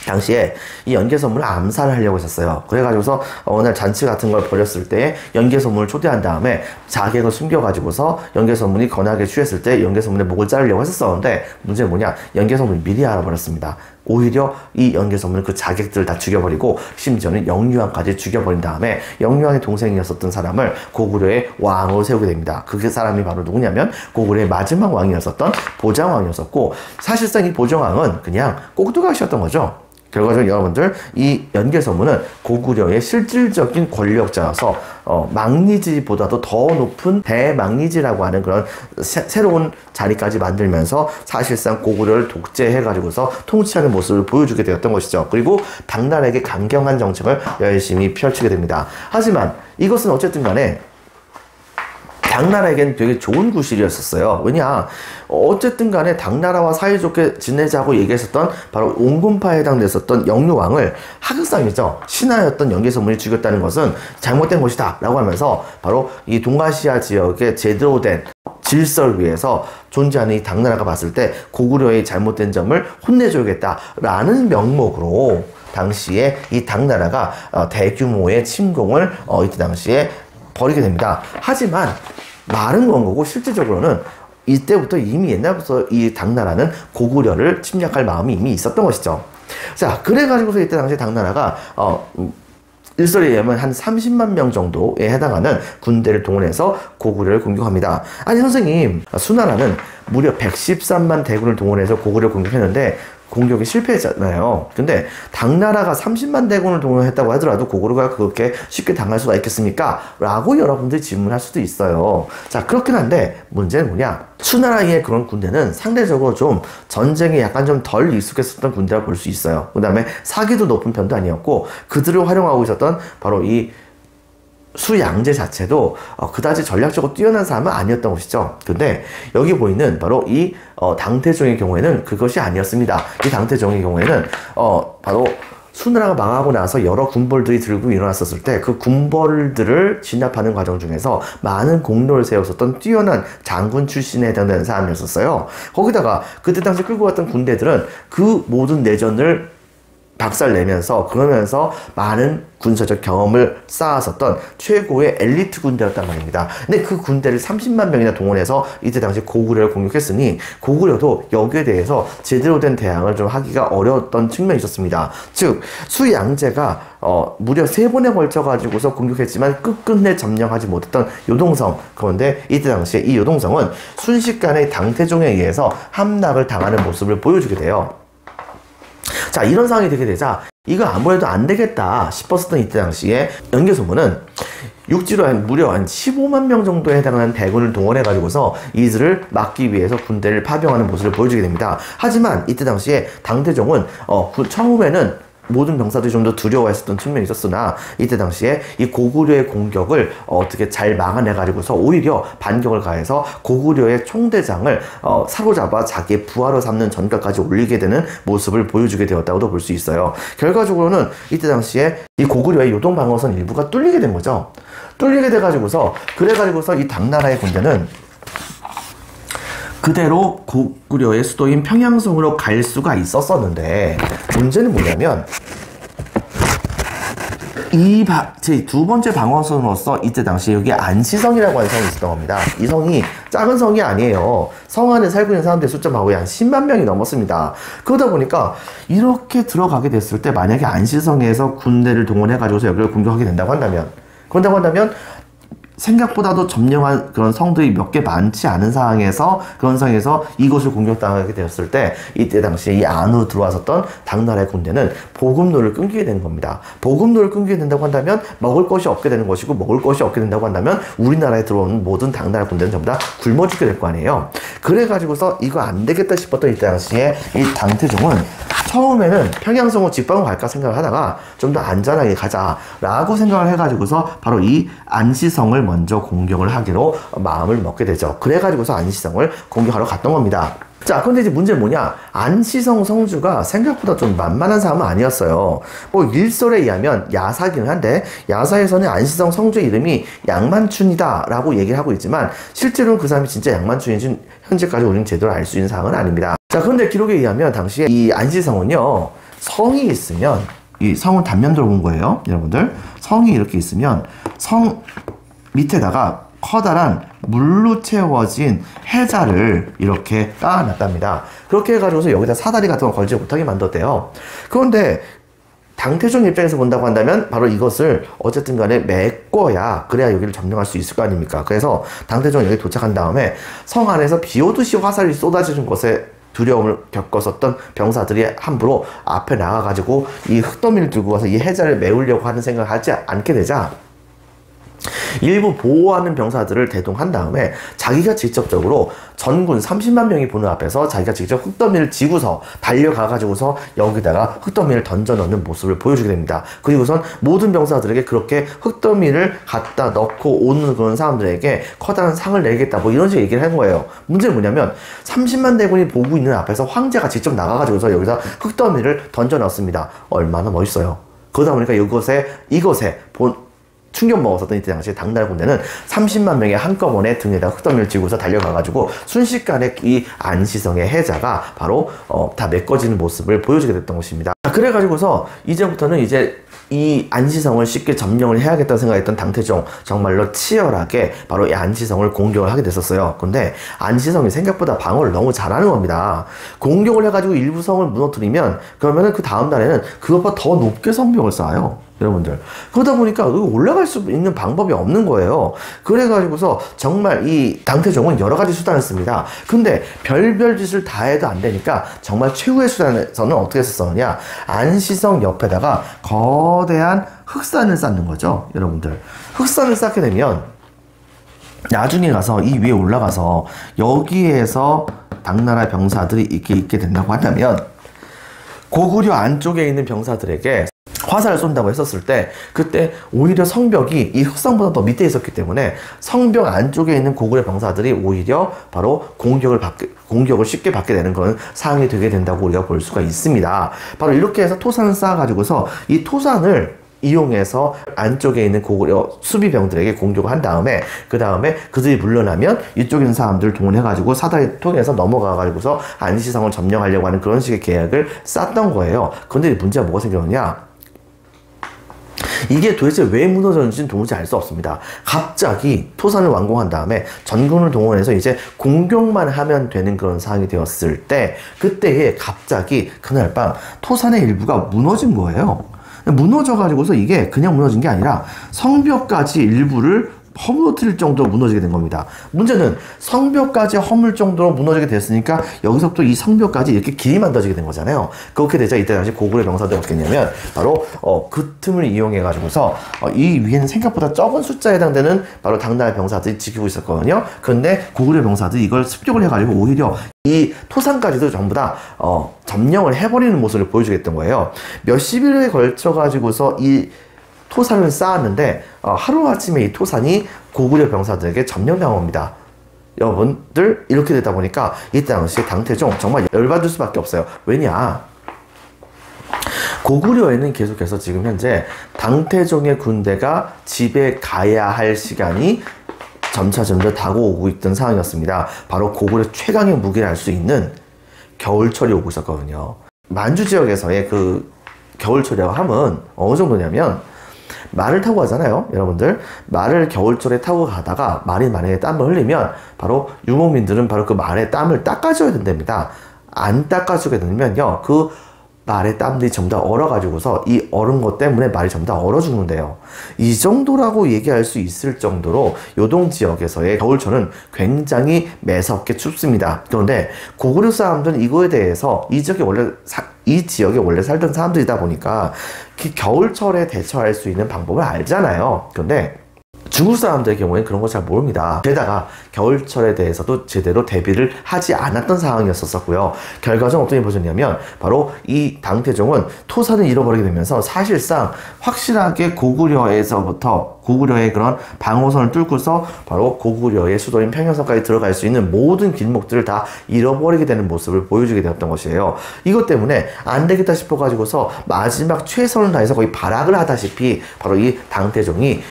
당시에 이 연개소문을 암살을 하려고 했었어요. 그래가지고서 어느 날 잔치 같은 걸 벌였을 때 연개소문을 초대한 다음에 자객을 숨겨가지고서 연개소문이 거나게 취했을 때 연개소문의 목을 자르려고 했었는데 문제는 뭐냐, 연개소문이 미리 알아버렸습니다. 오히려 이 연개소문은 그 자객들을 다 죽여버리고 심지어는 영유왕까지 죽여버린 다음에 영유왕의 동생이었었던 사람을 고구려의 왕으로 세우게 됩니다. 그 사람이 바로 누구냐면 고구려의 마지막 왕이었었던 보장왕이었었고, 사실상 이 보장왕은 그냥 꼭두각시였던 거죠. 결과적으로 여러분들 이 연개소문은 고구려의 실질적인 권력자여서 망리지보다도 더 높은 대망리지라고 하는 그런 새로운 자리까지 만들면서 사실상 고구려를 독재해가지고서 통치하는 모습을 보여주게 되었던 것이죠. 그리고 당나라에게 강경한 정책을 열심히 펼치게 됩니다. 하지만 이것은 어쨌든 간에 당나라에겐 되게 좋은 구실이었었어요. 왜냐, 어쨌든 간에 당나라와 사이좋게 지내자고 얘기했었던 바로 온건파에 해당됐었던 영유왕을 하극상이죠. 신하였던 연개소문이 죽였다는 것은 잘못된 것이다 라고 하면서 바로 이 동아시아 지역의 제대로 된 질서를 위해서 존재하는 이 당나라가 봤을 때 고구려의 잘못된 점을 혼내줘야겠다라는 명목으로 당시에 이 당나라가 대규모의 침공을 이때 당시에 벌이게 됩니다. 하지만 말은 건 거고 실질적으로는 이때부터 이미 옛날부터 이 당나라는 고구려를 침략할 마음이 이미 있었던 것이죠. 자, 그래가지고서 이때 당시 당나라가 일설에 의하면 한 30만 명 정도에 해당하는 군대를 동원해서 고구려를 공격합니다. 아니 선생님, 수나라는 무려 113만 대군을 동원해서 고구려를 공격했는데 공격이 실패했잖아요. 근데 당나라가 30만 대군을 동원했다고 하더라도 고구려가 그렇게 쉽게 당할 수가 있겠습니까? 라고 여러분들이 질문할 수도 있어요. 자, 그렇긴 한데 문제는 뭐냐? 수나라의 그런 군대는 상대적으로 좀 전쟁에 약간 좀 덜 익숙했었던 군대라고 볼 수 있어요. 그 다음에 사기도 높은 편도 아니었고 그들을 활용하고 있었던 바로 이 수양제 자체도 그다지 전략적으로 뛰어난 사람은 아니었던 것이죠. 근데 여기 보이는 바로 이 당태종의 경우에는 그것이 아니었습니다. 이 당태종의 경우에는 바로 수나라가 망하고 나서 여러 군벌들이 들고 일어났었을 때 그 군벌들을 진압하는 과정 중에서 많은 공로를 세웠었던 뛰어난 장군 출신에 해당되는 사람이었어요. 거기다가 그때 당시 끌고 갔던 군대들은 그 모든 내전을 박살내면서 그러면서 많은 군사적 경험을 쌓았었던 최고의 엘리트 군대였단 말입니다. 근데 그 군대를 30만 명이나 동원해서 이때 당시 고구려를 공격했으니 고구려도 여기에 대해서 제대로 된 대항을 좀 하기가 어려웠던 측면이 있었습니다. 즉 수양제가 무려 3번에 걸쳐 가지고서 공격했지만 끝끝내 점령하지 못했던 요동성. 그런데 이때 당시에 이 요동성은 순식간에 당태종에 의해서 함락을 당하는 모습을 보여주게 돼요. 자, 이런 상황이 되게 되자 이거 아무래도 안 되겠다 싶었었던 이때 당시에 연개소문은 육지로 무려 한 15만 명 정도에 해당하는 대군을 동원해 가지고서 이들을 막기 위해서 군대를 파병하는 모습을 보여주게 됩니다. 하지만 이때 당시에 당태종은 처음에는 모든 병사들이 좀 더 두려워했었던 측면이 있었으나 이때 당시에 이 고구려의 공격을 어떻게 잘 막아내 가지고서 오히려 반격을 가해서 고구려의 총대장을 사로잡아 자기의 부하로 삼는 전까지 올리게 되는 모습을 보여주게 되었다고도 볼 수 있어요. 결과적으로는 이때 당시에 이 고구려의 요동 방어선 일부가 뚫리게 된 거죠. 뚫리게 돼 가지고서 이 당나라의 군대는 그대로 고구려의 수도인 평양성으로 갈 수가 있었었는데 문제는 뭐냐면 제 두 번째 방어선으로서 이때 당시에 여기 안시성이라고 하는 성이 있었던 겁니다. 이 성이 작은 성이 아니에요. 성 안에 살고 있는 사람들의 숫자가 거의 한 10만 명이 넘었습니다. 그러다 보니까 이렇게 들어가게 됐을 때 만약에 안시성에서 군대를 동원해가지고서 여기를 공격하게 된다고 한다면 생각보다도 점령한 그런 성들이 몇 개 많지 않은 상황에서 그런 상황에서 이곳을 공격당하게 되었을 때 이때 당시에 이 안으로 들어왔었던 당나라의 군대는 보급로를 끊기게 되는 겁니다. 보급로를 끊기게 된다고 한다면 먹을 것이 없게 되는 것이고 먹을 것이 없게 된다고 한다면 우리나라에 들어오는 모든 당나라 군대는 전부 다 굶어 죽게 될 거 아니에요. 그래가지고서 이거 안 되겠다 싶었던 이때 당시에 이 당태종은 처음에는 평양성으로 직방을 갈까 생각을 하다가 좀 더 안전하게 가자라고 생각을 해가지고서 바로 이 안시성을 먼저 공격을 하기로 마음을 먹게 되죠. 그래가지고서 안시성을 공격하러 갔던 겁니다. 자, 근데 이제 문제는 뭐냐? 안시성 성주가 생각보다 좀 만만한 사람은 아니었어요. 일설에 의하면 야사기는 한데 야사에서는 안시성 성주의 이름이 양만춘이다 라고 얘기를 하고 있지만 실제로는 그 사람이 진짜 양만춘인지 현재까지 우리는 제대로 알 수 있는 사항은 아닙니다. 자, 그런데 기록에 의하면 당시에 이 안시성은요, 성이 있으면, 이 성은 단면도로 본 거예요, 여러분들. 성이 이렇게 있으면 성 밑에다가 커다란 물로 채워진 해자를 이렇게 깔아놨답니다. 그렇게 해가지고서 여기다 사다리 같은 거 걸지 못하게 만들었대요. 그런데 당태종 입장에서 본다고 한다면 바로 이것을 어쨌든 간에 메꿔야 그래야 여기를 점령할 수 있을 거 아닙니까? 그래서 당태종이 여기 도착한 다음에 성 안에서 비오듯이 화살이 쏟아지는 것에 두려움을 겪었었던 병사들이 함부로 앞에 나가가지고 이 흙더미를 들고 와서 이 해자를 메우려고 하는 생각을 하지 않게 되자 일부 보호하는 병사들을 대동한 다음에 자기가 직접적으로 전군 30만 명이 보는 앞에서 자기가 직접 흙더미를 지고서 달려가가지고서 여기다가 흙더미를 던져 넣는 모습을 보여주게 됩니다. 그리고선 모든 병사들에게 그렇게 흙더미를 갖다 넣고 오는 그런 사람들에게 커다란 상을 내겠다 뭐 이런 식의 얘기를 한 거예요. 문제는 뭐냐면 30만 대군이 보고 있는 앞에서 황제가 직접 나가가지고서 여기서 흙더미를 던져 넣습니다. 얼마나 멋있어요. 그러다 보니까 이것에 충격 먹었었던 이때 당시에 당나라 군대는 30만 명이 한꺼번에 등에다 흙더미를 지고서 달려가가지고 순식간에 이 안시성의 해자가 바로 다 메꿔지는 모습을 보여주게 됐던 것입니다. 그래가지고서 이제부터는 이제 이 안시성을 쉽게 점령을 해야겠다는 생각했던 당태종 정말로 치열하게 바로 이 안시성을 공격을 하게 됐었어요. 근데 안시성이 생각보다 방어를 너무 잘하는 겁니다. 공격을 해가지고 일부 성을 무너뜨리면 그러면은 그 다음 달에는 그것보다 더 높게 성벽을 쌓아요. 여러분들. 그러다 보니까 올라갈 수 있는 방법이 없는 거예요. 그래가지고서 정말 이 당태종은 여러 가지 수단을 씁니다. 근데 별별 짓을 다 해도 안 되니까 정말 최후의 수단에서는 어떻게 썼느냐. 안시성 옆에다가 거대한 흑산을 쌓는 거죠. 여러분들. 흑산을 쌓게 되면 나중에 가서 이 위에 올라가서 여기에서 당나라 병사들이 이렇게 있게 된다고 한다면 고구려 안쪽에 있는 병사들에게 화살을 쏜다고 했었을 때 그때 오히려 성벽이 이 흑성보다 더 밑에 있었기 때문에 성벽 안쪽에 있는 고구려 병사들이 오히려 바로 공격을 쉽게 받게 되는 그런 상황이 되게 된다고 우리가 볼 수가 있습니다. 바로 이렇게 해서 토산을 쌓아가지고서 이 토산을 이용해서 안쪽에 있는 고구려 수비병들에게 공격을 한 다음에 그 다음에 그들이 물러나면 이쪽에 있는 사람들을 동원해가지고 사다리 통해서 넘어가가지고서 안시성을 점령하려고 하는 그런 식의 계획을 쌌던 거예요. 그런데 문제가 뭐가 생겼냐? 이게 도대체 왜 무너졌는지는 도무지 알 수 없습니다. 갑자기 토산을 완공한 다음에 전군을 동원해서 이제 공격만 하면 되는 그런 상황이 되었을 때 그때에 갑자기 그날 밤 토산의 일부가 무너진 거예요. 무너져가지고서 이게 그냥 무너진 게 아니라 성벽까지 일부를 허물어뜨릴 정도로 무너지게 된 겁니다. 문제는 성벽까지 허물 정도로 무너지게 됐으니까 여기서부터 이 성벽까지 이렇게 길이 만들어지게 된 거잖아요. 그렇게 되자 이때 당시 고구려 병사들이 어떻게 했냐면 바로 그 틈을 이용해 가지고서 이 위에는 생각보다 적은 숫자에 해당되는 바로 당나라 병사들이 지키고 있었거든요. 그런데 고구려 병사들이 이걸 습격을 해가지고 오히려 이 토산까지도 전부 다 점령을 해버리는 모습을 보여주겠던 거예요. 몇십 일에 걸쳐 가지고서 이 토산을 쌓았는데 하루아침에 이 토산이 고구려 병사들에게 점령당합니다. 여러분들 이렇게 되다 보니까 이때 당시에 당태종 정말 열받을 수밖에 없어요. 왜냐? 고구려에는 계속해서 지금 현재 당태종의 군대가 집에 가야 할 시간이 점차 다가오고 있던 상황이었습니다. 바로 고구려 최강의 무기를 할 수 있는 겨울철이 오고 있었거든요. 만주 지역에서의 그 겨울철이라고 하면 어느 정도냐면 말을 타고 가잖아요. 여러분들 말을 겨울철에 타고 가다가 말이 만약에 땀을 흘리면 바로 유목민들은 바로 그 말의 땀을 닦아줘야 된답니다. 안 닦아주게 되면요 그 말의 땀들이 전부 다 얼어가지고서 이 얼은 것 때문에 말이 전부 다 얼어 죽는데요. 이 정도라고 얘기할 수 있을 정도로 요동 지역에서의 겨울철은 굉장히 매섭게 춥습니다. 그런데 고구려 사람들은 이거에 대해서 이 지역에 원래 살던 사람들이다 보니까 그 겨울철에 대처할 수 있는 방법을 알잖아요. 그런데 중국 사람들의 경우에는 그런 거 잘 모릅니다. 게다가 겨울철에 대해서도 제대로 대비를 하지 않았던 상황이었었고요. 결과적으로 어떻게 보셨냐면 바로 이 당태종은 토산을 잃어버리게 되면서 사실상 확실하게 고구려의 그런 방어선을 뚫고서 바로 고구려의 수도인 평양성까지 들어갈 수 있는 모든 길목들을 다 잃어버리게 되는 모습을 보여주게 되었던 것이에요. 이것 때문에 안 되겠다 싶어가지고서 마지막 최선을 다해서 거의 발악을 하다시피 바로 이 당태종이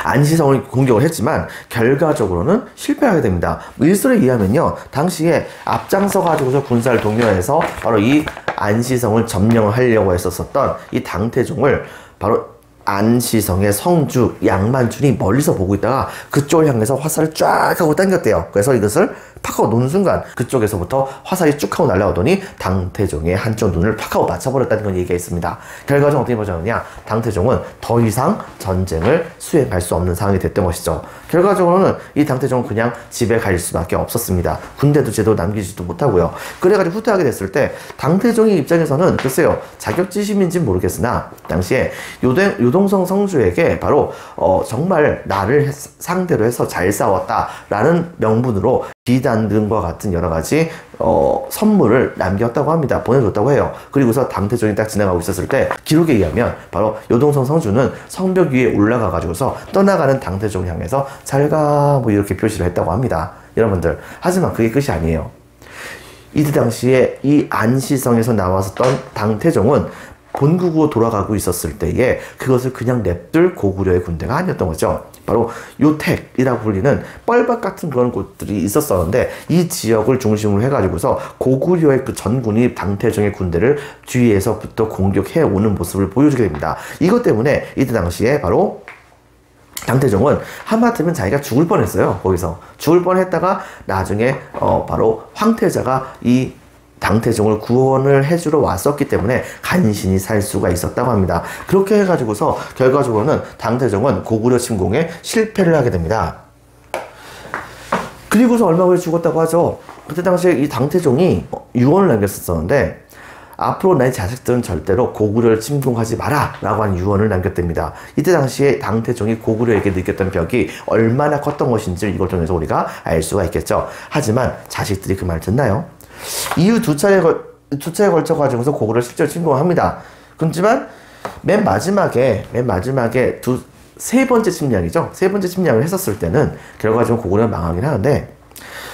안시성을 공격을 했지만 결과적으로는 실패하게 됩니다. 일설에 의하면요 당시에 앞장서 가지고서 군사를 동요해서 바로 이 안시성을 점령을 하려고 했었던 이 당태종을 바로 안시성의 성주 양만춘이 멀리서 보고 있다가 그쪽을 향해서 화살을 쫙 하고 당겼대요. 그래서 이것을 팍 하고 놓는 순간 그쪽에서부터 화살이 쭉 하고 날아오더니 당태종의 한쪽 눈을 팍 하고 맞춰버렸다는 건 얘기가 있습니다. 결과적으로 어떻게 보자느냐 당태종은 더 이상 전쟁을 수행할 수 없는 상황이 됐던 것이죠. 결과적으로는 이 당태종은 그냥 집에 갈 수밖에 없었습니다. 군대도 제대로 남기지도 못하고요. 그래가지고 후퇴하게 됐을 때 당태종의 입장에서는 글쎄요 자격지심인지는 모르겠으나 당시에 요동성 성주에게 바로 정말 나를 상대로 해서 잘 싸웠다라는 명분으로 비단등과 같은 여러 가지 선물을 남겼다고 합니다. 보내줬다고 해요. 그리고서 당태종이 딱 지나가고 있었을 때 기록에 의하면 바로 요동성 성주는 성벽 위에 올라가 가지고서 떠나가는 당태종을 향해서 잘가 뭐 이렇게 표시를 했다고 합니다. 여러분들 하지만 그게 끝이 아니에요. 이때 당시에 이 안시성에서 나왔었던 당태종은 본국으로 돌아가고 있었을 때에 그것을 그냥 냅둘 고구려의 군대가 아니었던 거죠. 바로 요택이라고 불리는 뻘밭 같은 그런 곳들이 있었었는데 이 지역을 중심으로 해가지고서 고구려의 그 전군이 당태종의 군대를 뒤에서부터 공격해 오는 모습을 보여주게 됩니다. 이것 때문에 이때 당시에 바로 당태종은 하마터면 자기가 죽을 뻔했어요. 거기서 죽을 뻔했다가 나중에 바로 황태자가 이 당태종을 구원을 해주러 왔었기 때문에 간신히 살 수가 있었다고 합니다. 그렇게 해가지고서 결과적으로는 당태종은 고구려 침공에 실패를 하게 됩니다. 그리고서 얼마 후에 죽었다고 하죠. 그때 당시에 이 당태종이 유언을 남겼었는데 앞으로 내 자식들은 절대로 고구려를 침공하지 마라 라고 하는 유언을 남겼답니다. 이때 당시에 당태종이 고구려에게 느꼈던 벽이 얼마나 컸던 것인지 이걸 통해서 우리가 알 수가 있겠죠. 하지만 자식들이 그 말을 듣나요? 이후 두 차례에 걸쳐 가지고서 고구려를 실제로 침공합니다. 그렇지만 맨 마지막에 세 번째 침략이죠. 세 번째 침략을 했었을 때는 결과적으로 고구려는 망하긴 하는데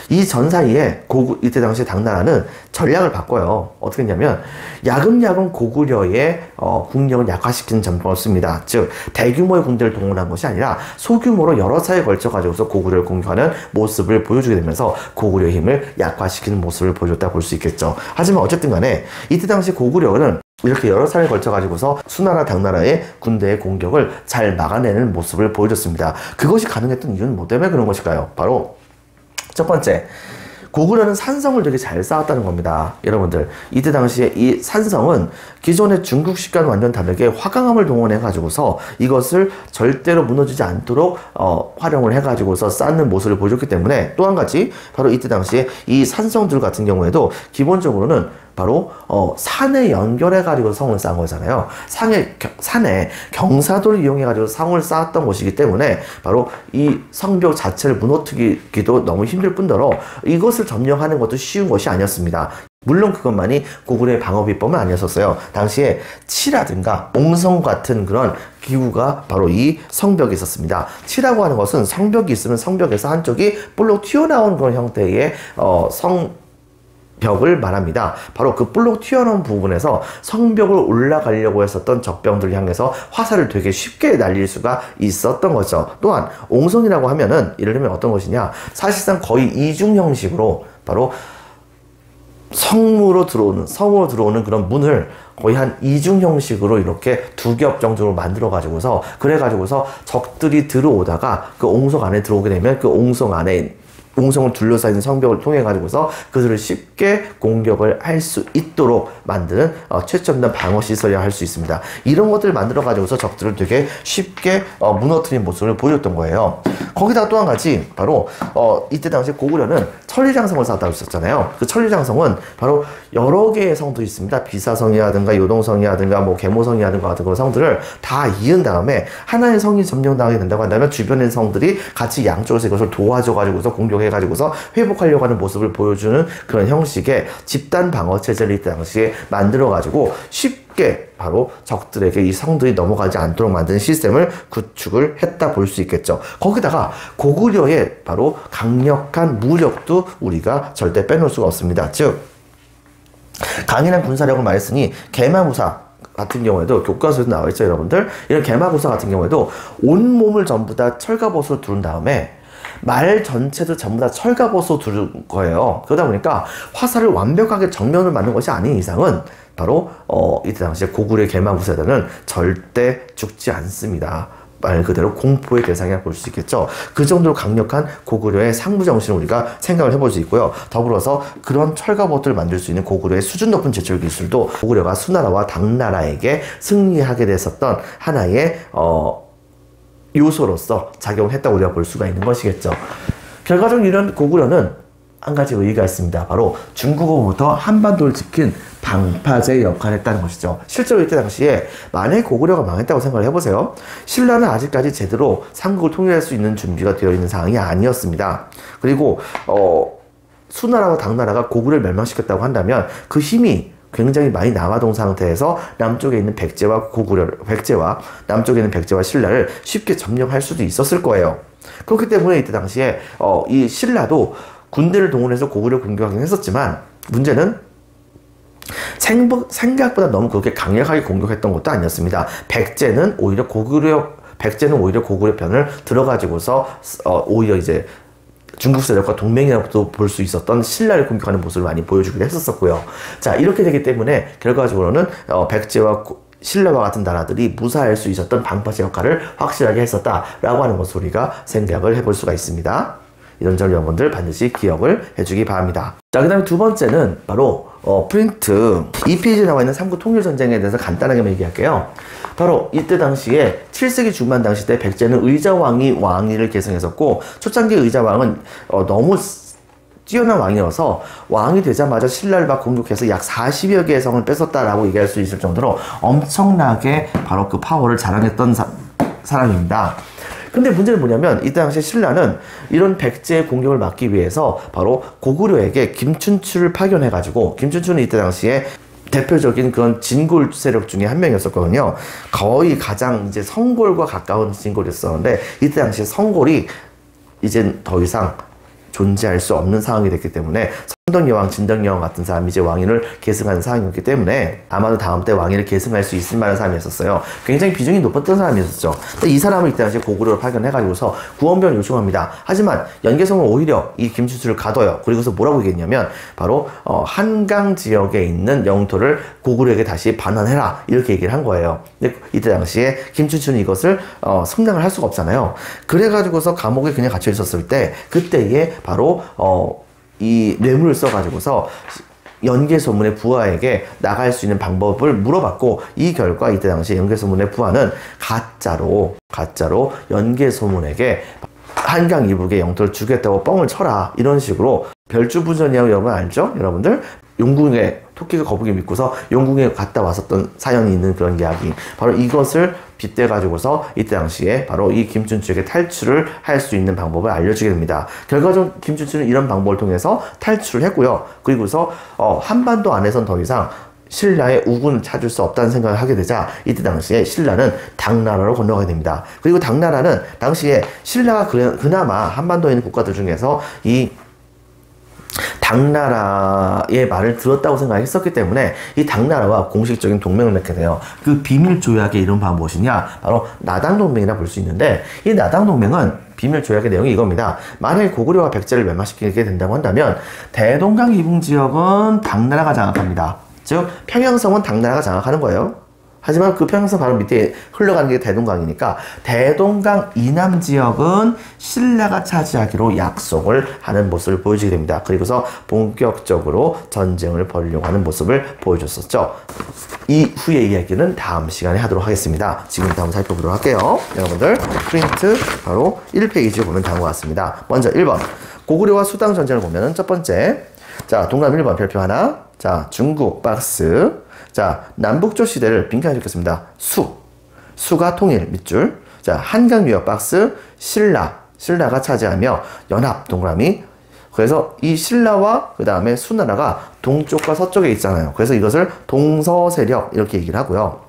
이 전 사이에 이때 당시에 당나라는 전략을 바꿔요. 어떻게 했냐면 야금야금 고구려의 국력을 약화시키는 전법을 씁니다. 즉 대규모의 군대를 동원한 것이 아니라 소규모로 여러 차례에 걸쳐 가지고서 고구려를 공격하는 모습을 보여주게 되면서 고구려의 힘을 약화시키는 모습을 보여줬다 볼 수 있겠죠. 하지만 어쨌든 간에 이때 당시 고구려는 이렇게 여러 차례에 걸쳐 가지고서 수나라 당나라의 군대의 공격을 잘 막아내는 모습을 보여줬습니다. 그것이 가능했던 이유는 뭐 때문에 그런 것일까요? 바로 첫 번째, 고구려는 산성을 되게 잘 쌓았다는 겁니다. 여러분들, 이때 당시에 이 산성은 기존의 중국식과는 완전 다르게 화강암을 동원해 가지고서 이것을 절대로 무너지지 않도록 활용을 해 가지고서 쌓는 모습을 보여줬기 때문에, 또 한 가지 바로 이때 당시에 이 산성들 같은 경우에도 기본적으로는 바로 산에 연결해 가지고 성을 쌓은 거잖아요. 산에 경사도를 이용해 가지고 성을 쌓았던 곳이기 때문에 바로 이 성벽 자체를 무너뜨리기도 너무 힘들 뿐더러 이것을 점령하는 것도 쉬운 것이 아니었습니다. 물론 그것만이 고구려의 방어 비법은 아니었었어요. 당시에 치라든가 옹성 같은 그런 기구가 바로 이 성벽에 있었습니다. 치라고 하는 것은 성벽이 있으면 성벽에서 한쪽이 볼록 튀어나온 그런 형태의 벽을 말합니다. 바로 그 볼록 튀어나온 부분에서 성벽을 올라가려고 했었던 적병들을 향해서 화살을 되게 쉽게 날릴 수가 있었던 거죠. 또한 옹성이라고 하면은 예를 들면 어떤 것이냐, 사실상 거의 이중 형식으로 바로 성으로 들어오는 그런 문을 거의 한 이중 형식으로 이렇게 두 겹 정도로 만들어 가지고서, 그래 가지고서 적들이 들어오다가 그 옹성 안에 들어오게 되면 그 옹성을 둘러싸인 성벽을 통해 가지고서 그들을 쉽게 공격을 할 수 있도록 만드는 최첨단 방어 시설이라 할 수 있습니다. 이런 것들을 만들어 가지고서 적들을 되게 쉽게 무너뜨린 모습을 보여줬던 거예요. 거기다가 또 한 가지, 바로 이때 당시 고구려는 천리장성을 쌓았다고 했었잖아요. 그 천리장성은 바로 여러 개의 성들이 있습니다. 비사성이라든가 요동성이라든가 뭐 계모성이라든가 같은 그런 성들을 다 이은 다음에 하나의 성이 점령당하게 된다고 한다면 주변의 성들이 같이 양쪽에서 이것을 도와줘 가지고서 공격해 가지고서 회복하려고 하는 모습을 보여주는 그런 형식의 집단 방어 체제를 이때 당시에 만들어 가지고 쉽게 바로 적들에게 이 성들이 넘어가지 않도록 만드는 시스템을 구축을 했다 볼 수 있겠죠. 거기다가 고구려의 바로 강력한 무력도 우리가 절대 빼놓을 수가 없습니다. 즉 강인한 군사력을 말했으니 계마구사 같은 경우에도 교과서에도 나와 있죠, 여러분들. 이런 계마구사 같은 경우에도 온몸을 전부 다 철갑옷으로 두른 다음에 말 전체도 전부 다 철갑옷으로 두른 거예요. 그러다 보니까 화살을 완벽하게 정면을 맞는 것이 아닌 이상은 바로 이때 당시에 고구려의 계마구사들은 절대 죽지 않습니다. 말 그대로 공포의 대상이라 볼 수 있겠죠. 그 정도로 강력한 고구려의 상부 정신을 우리가 생각을 해볼 수 있고요. 더불어서 그런 철갑옷들을 만들 수 있는 고구려의 수준 높은 제철 기술도 고구려가 수나라와 당나라에게 승리하게 됐었던 하나의 요소로서 작용했다고 우리가 볼 수가 있는 것이겠죠. 결과적으로 이런 고구려는 한 가지 의의가 있습니다. 바로 중국으로부터 한반도를 지킨 방파제의 역할을 했다는 것이죠. 실제로 이때 당시에 만약 고구려가 망했다고 생각을 해보세요. 신라는 아직까지 제대로 삼국을 통일할 수 있는 준비가 되어 있는 상황이 아니었습니다. 그리고 수나라와 당나라가 고구려를 멸망시켰다고 한다면 그 힘이 굉장히 많이 남아동 상태에서 남쪽에 있는 백제와 남쪽에 있는 백제와 신라를 쉽게 점령할 수도 있었을 거예요. 그렇기 때문에 이때 당시에 이 신라도 군대를 동원해서 고구려를 공격하긴 했었지만 문제는 생각보다 너무 그렇게 강력하게 공격했던 것도 아니었습니다. 백제는 오히려 고구려 편을 들어가지고서 오히려 이제 중국 세력과 동맹이라고도 볼 수 있었던 신라를 공격하는 모습을 많이 보여주기도 했었고요. 자, 이렇게 되기 때문에 결과적으로는 백제와 신라와 같은 나라들이 무사할 수 있었던 방파제 역할을 확실하게 했었다라고 하는 것을 우리가 생각을 해볼 수가 있습니다. 이런 점 여러분들 반드시 기억을 해주기 바랍니다. 자, 그 다음에 두 번째는 바로 프린트. 이 페이지에 나와 있는 삼국 통일전쟁에 대해서 간단하게 얘기할게요. 바로 이때 당시에 7세기 중반 당시 때 백제는 의자왕이 왕위를 계승했었고, 초창기 의자왕은 너무 뛰어난 왕이어서 왕이 되자마자 신라를 막 공격해서 약 40여 개의 성을 뺏었다라고 얘기할 수 있을 정도로 엄청나게 바로 그 파워를 자랑했던 사람입니다. 근데 문제는 뭐냐면 이때 당시 신라는 이런 백제의 공격을 막기 위해서 바로 고구려에게 김춘추를 파견해가지고, 김춘추는 이때 당시에 대표적인 그런 진골 세력 중에 한 명이었었거든요. 거의 가장 이제 성골과 가까운 진골이었었는데, 이때 당시에 성골이 이젠 더 이상 존재할 수 없는 상황이 됐기 때문에 선덕여왕, 진덕여왕 같은 사람이 이제 왕위를 계승하는 상황이었기 때문에 아마도 다음 때 왕위를 계승할 수 있을 만한 사람이었어요. 굉장히 비중이 높았던 사람이었죠. 근데 이 사람을 이때 당시에 고구려로 파견해가지고서 구원병을 요청합니다. 하지만 연개성은 오히려 이 김춘추를 가둬요. 그리고서 뭐라고 얘기했냐면 바로 한강 지역에 있는 영토를 고구려에게 다시 반환해라, 이렇게 얘기를 한 거예요. 근데 이때 당시에 김춘추는 이것을 승낙을 할 수가 없잖아요. 그래가지고서 감옥에 그냥 갇혀 있었을 때, 그때에 바로 이 뇌물을 써가지고서 연개소문의 부하에게 나갈 수 있는 방법을 물어봤고, 이 결과 이때 당시 연개소문의 부하는 가짜로 연개소문에게 한강 이북의 영토를 주겠다고 뻥을 쳐라, 이런 식으로 별주부전이라고 여러분 알죠? 여러분들 용궁에 토끼가 거북이 믿고서 용궁에 갔다 왔었던 사연이 있는 그런 이야기, 바로 이것을 빗대가지고서 이때 당시에 바로 이 김춘추에게 탈출을 할 수 있는 방법을 알려주게 됩니다. 결과적으로 김춘추는 이런 방법을 통해서 탈출을 했고요. 그리고서 한반도 안에선 더 이상 신라의 우군을 찾을 수 없다는 생각을 하게 되자, 이때 당시에 신라는 당나라로 건너가게 됩니다. 그리고 당나라는 당시에 신라가 그나마 한반도에 있는 국가들 중에서 이 당나라의 말을 들었다고 생각했었기 때문에 이 당나라와 공식적인 동맹을 맺게 돼요. 그 비밀 조약의 이름이 무엇이냐? 바로 나당동맹이라 볼 수 있는데, 이 나당동맹은 비밀 조약의 내용이 이겁니다. 만약에 고구려와 백제를 멸망시키게 된다고 한다면 대동강 이북 지역은 당나라가 장악합니다. 즉 평양성은 당나라가 장악하는 거예요. 하지만 그 평양성 바로 밑에 흘러가는 게 대동강이니까 대동강 이남 지역은 신라가 차지하기로 약속을 하는 모습을 보여주게 됩니다. 그리고서 본격적으로 전쟁을 벌이려고 하는 모습을 보여줬었죠. 이후의 이야기는 다음 시간에 하도록 하겠습니다. 지금부터 한번 살펴보도록 할게요. 여러분들 프린트 바로 1페이지에 보면 다음과 같습니다. 먼저 1번 고구려와 수당 전쟁을 보면은 첫 번째, 자 동남 1번 별표 하나, 자 중국 박스, 자 남북조 시대를 빈칸에 적겠습니다. 수가 통일 밑줄, 자 한강 유역 박스, 신라가 차지하며 연합 동그라미. 그래서 이 신라와 그 다음에 수나라가 동쪽과 서쪽에 있잖아요. 그래서 이것을 동서세력 이렇게 얘기를 하고요.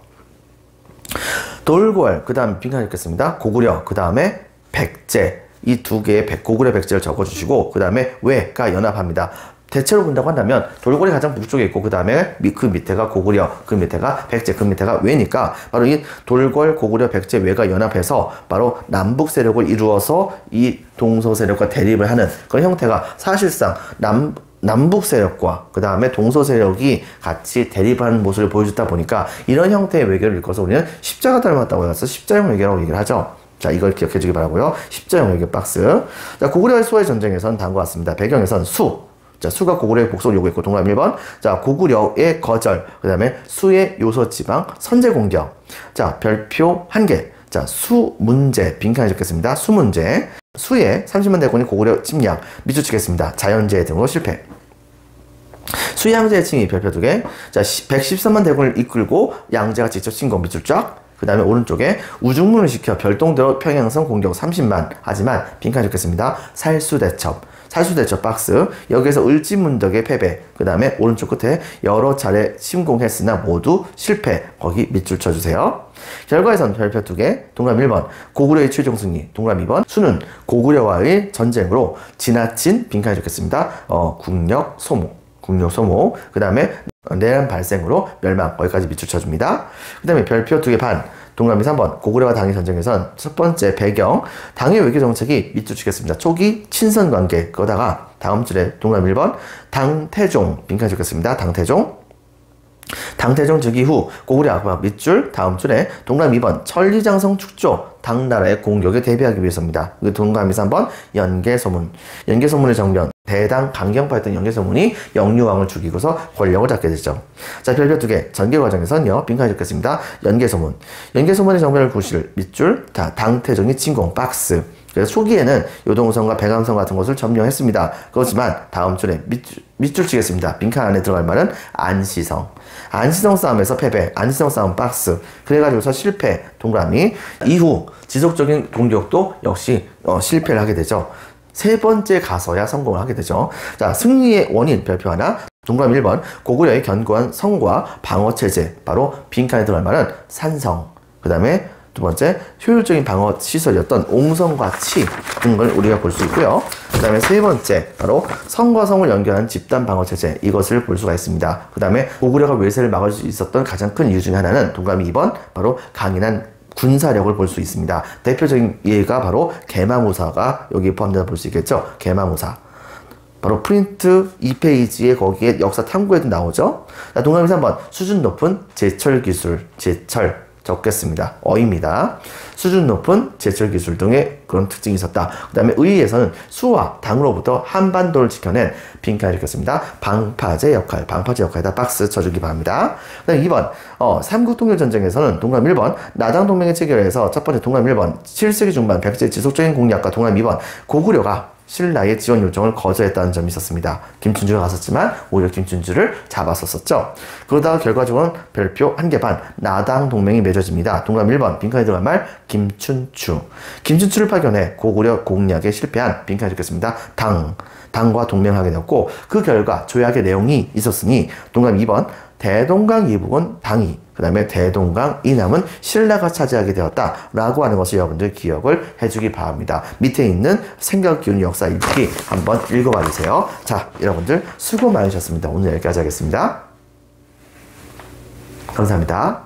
돌궐 그 다음 빈칸에 적겠습니다. 고구려 그 다음에 백제, 이 두 개의 고구려 백제를 적어주시고 그 다음에 왜가 연합합니다. 대체로 본다고 한다면 돌궐이 가장 북쪽에 있고 그 다음에 그 밑에가 고구려, 그 밑에가 백제, 그 밑에가 왜니까 바로 이 돌궐, 고구려, 백제, 왜가 연합해서 바로 남북 세력을 이루어서 이 동서 세력과 대립을 하는 그런 형태가 사실상 남북 세력과 그 다음에 동서 세력이 같이 대립하는 모습을 보여줬다 보니까 이런 형태의 외교를 읽어서 우리는 십자가 닮았다고 해서 십자형 외교라고 얘기를 하죠. 자, 이걸 기억해 주기 바라고요. 십자형 외교 박스. 자, 고구려와 수와의 전쟁에서는 다음과 같습니다. 배경에선 자, 수가 고구려의 복속을 요구했고 동남 1번. 자, 고구려의 거절. 그 다음에 수의 요소지방 선제 공격. 자, 별표 1개. 자, 수 문제. 빈칸에 적겠습니다. 수 문제. 수의 30만 대군이 고구려 침략. 밑줄 치겠습니다. 자연재해 등으로 실패. 수의 양제의 칭이 별표 2개. 자, 113만 대군을 이끌고 양제가 직접 침공. 밑줄 쫙. 그 다음에 오른쪽에 우중문을 시켜 별동대로 평양성 공격 30만. 하지만 빈칸에 적겠습니다. 살수대첩 박스. 여기에서 을지문덕의 패배. 그 다음에 오른쪽 끝에 여러 차례 침공했으나 모두 실패. 거기 밑줄 쳐주세요. 결과에선 별표 2개. 동남 1번 고구려의 최종 승리. 동남 2번 수는 고구려와의 전쟁으로 지나친 빈칸에 적겠습니다. 국력 소모. 그 다음에 내란 발생으로 멸망. 거기까지 밑줄 쳐줍니다. 그 다음에 별표 2개 반. 동남이 3번 고구려와 당의 전쟁에선 첫 번째 배경 당의 외교 정책이 밑줄 치겠습니다. 초기 친선 관계. 그러다가 다음 줄에 동남 1번 당태종 빈칸 적겠습니다. 당태종. 당태종 즉위 후 고구려 악박 밑줄 다음 줄에 동그라미 2번 천리장성 축조 당나라의 공격에 대비하기 위해서입니다. 그 동그라미 3번 연개소문. 연개소문의 정변 대당 강경파였던 연개소문이 영유왕을 죽이고서 권력을 잡게 되죠. 자, 별표 2개. 전개 과정에서는요. 빈칸이 적겠습니다. 연개소문. 연개소문의 정변을 보실 밑줄 당태종의 침공 박스. 그래서 초기에는 요동성과 백암성 같은 것을 점령했습니다. 그렇지만 다음 줄에 밑줄 치겠습니다. 빈칸 안에 들어갈 말은 안시성. 안시성 싸움에서 패배. 안시성 싸움 박스. 그래가지고서 실패. 동그라미. 이후 지속적인 공격도 역시 실패를 하게 되죠. 세 번째 가서야 성공을 하게 되죠. 자, 승리의 원인 별표 하나. 동그라미 1번 고구려의 견고한 성과 방어체제. 바로 빈칸에 들어갈 말은 산성. 그 다음에 두 번째, 효율적인 방어 시설이었던 옹성과 치 등을 우리가 볼 수 있고요. 그 다음에 세 번째, 바로 성과 성을 연결한 집단 방어 체제, 이것을 볼 수가 있습니다. 그 다음에 고구려가 외세를 막을 수 있었던 가장 큰 이유 중에 하나는 동그라미 2번, 바로 강인한 군사력을 볼 수 있습니다. 대표적인 예가 바로 계마무사가 여기에 포함되어 볼 수 있겠죠. 계마무사. 바로 프린트 2페이지에 거기에 역사 탐구에도 나오죠. 자, 동그라미 3번, 수준 높은 제철 기술, 제철. 적겠습니다. 어입니다. 수준 높은 제철 기술 등의 그런 특징이 있었다. 그 다음에 의의에서는 수와 당으로부터 한반도를 지켜낸 빈칸을 적겠습니다. 방파제 역할, 방파제 역할에다 박스 쳐주기 바랍니다. 그 다음에 2번, 삼국통일전쟁에서는 동그라미 1번, 나당동맹의 체결에서 첫 번째 동그라미 1번, 7세기 중반 백제의 지속적인 공략과 동그라미 2번, 고구려가 신라의 지원 요청을 거절했다는 점이 있었습니다. 김춘주가 갔었지만 오히려 김춘주를 잡았었죠. 그러다가 결과적으로는 별표 1개 반 나당 동맹이 맺어집니다. 동그라미 1번 빈칸에 들어갈 말 김춘추. 김춘추를 파견해 고구려 공략에 실패한 빈칸에 적겠습니다. 당과 동맹하게 되었고 그 결과 조약의 내용이 있었으니 동그라미 2번 대동강 이북은 당이 그 다음에 대동강 이남은 신라가 차지하게 되었다라고 하는 것을 여러분들 기억을 해주기 바랍니다. 밑에 있는 생각 기운 역사 읽기 한번 읽어봐 주세요. 자, 여러분들 수고 많으셨습니다. 오늘 여기까지 하겠습니다. 감사합니다.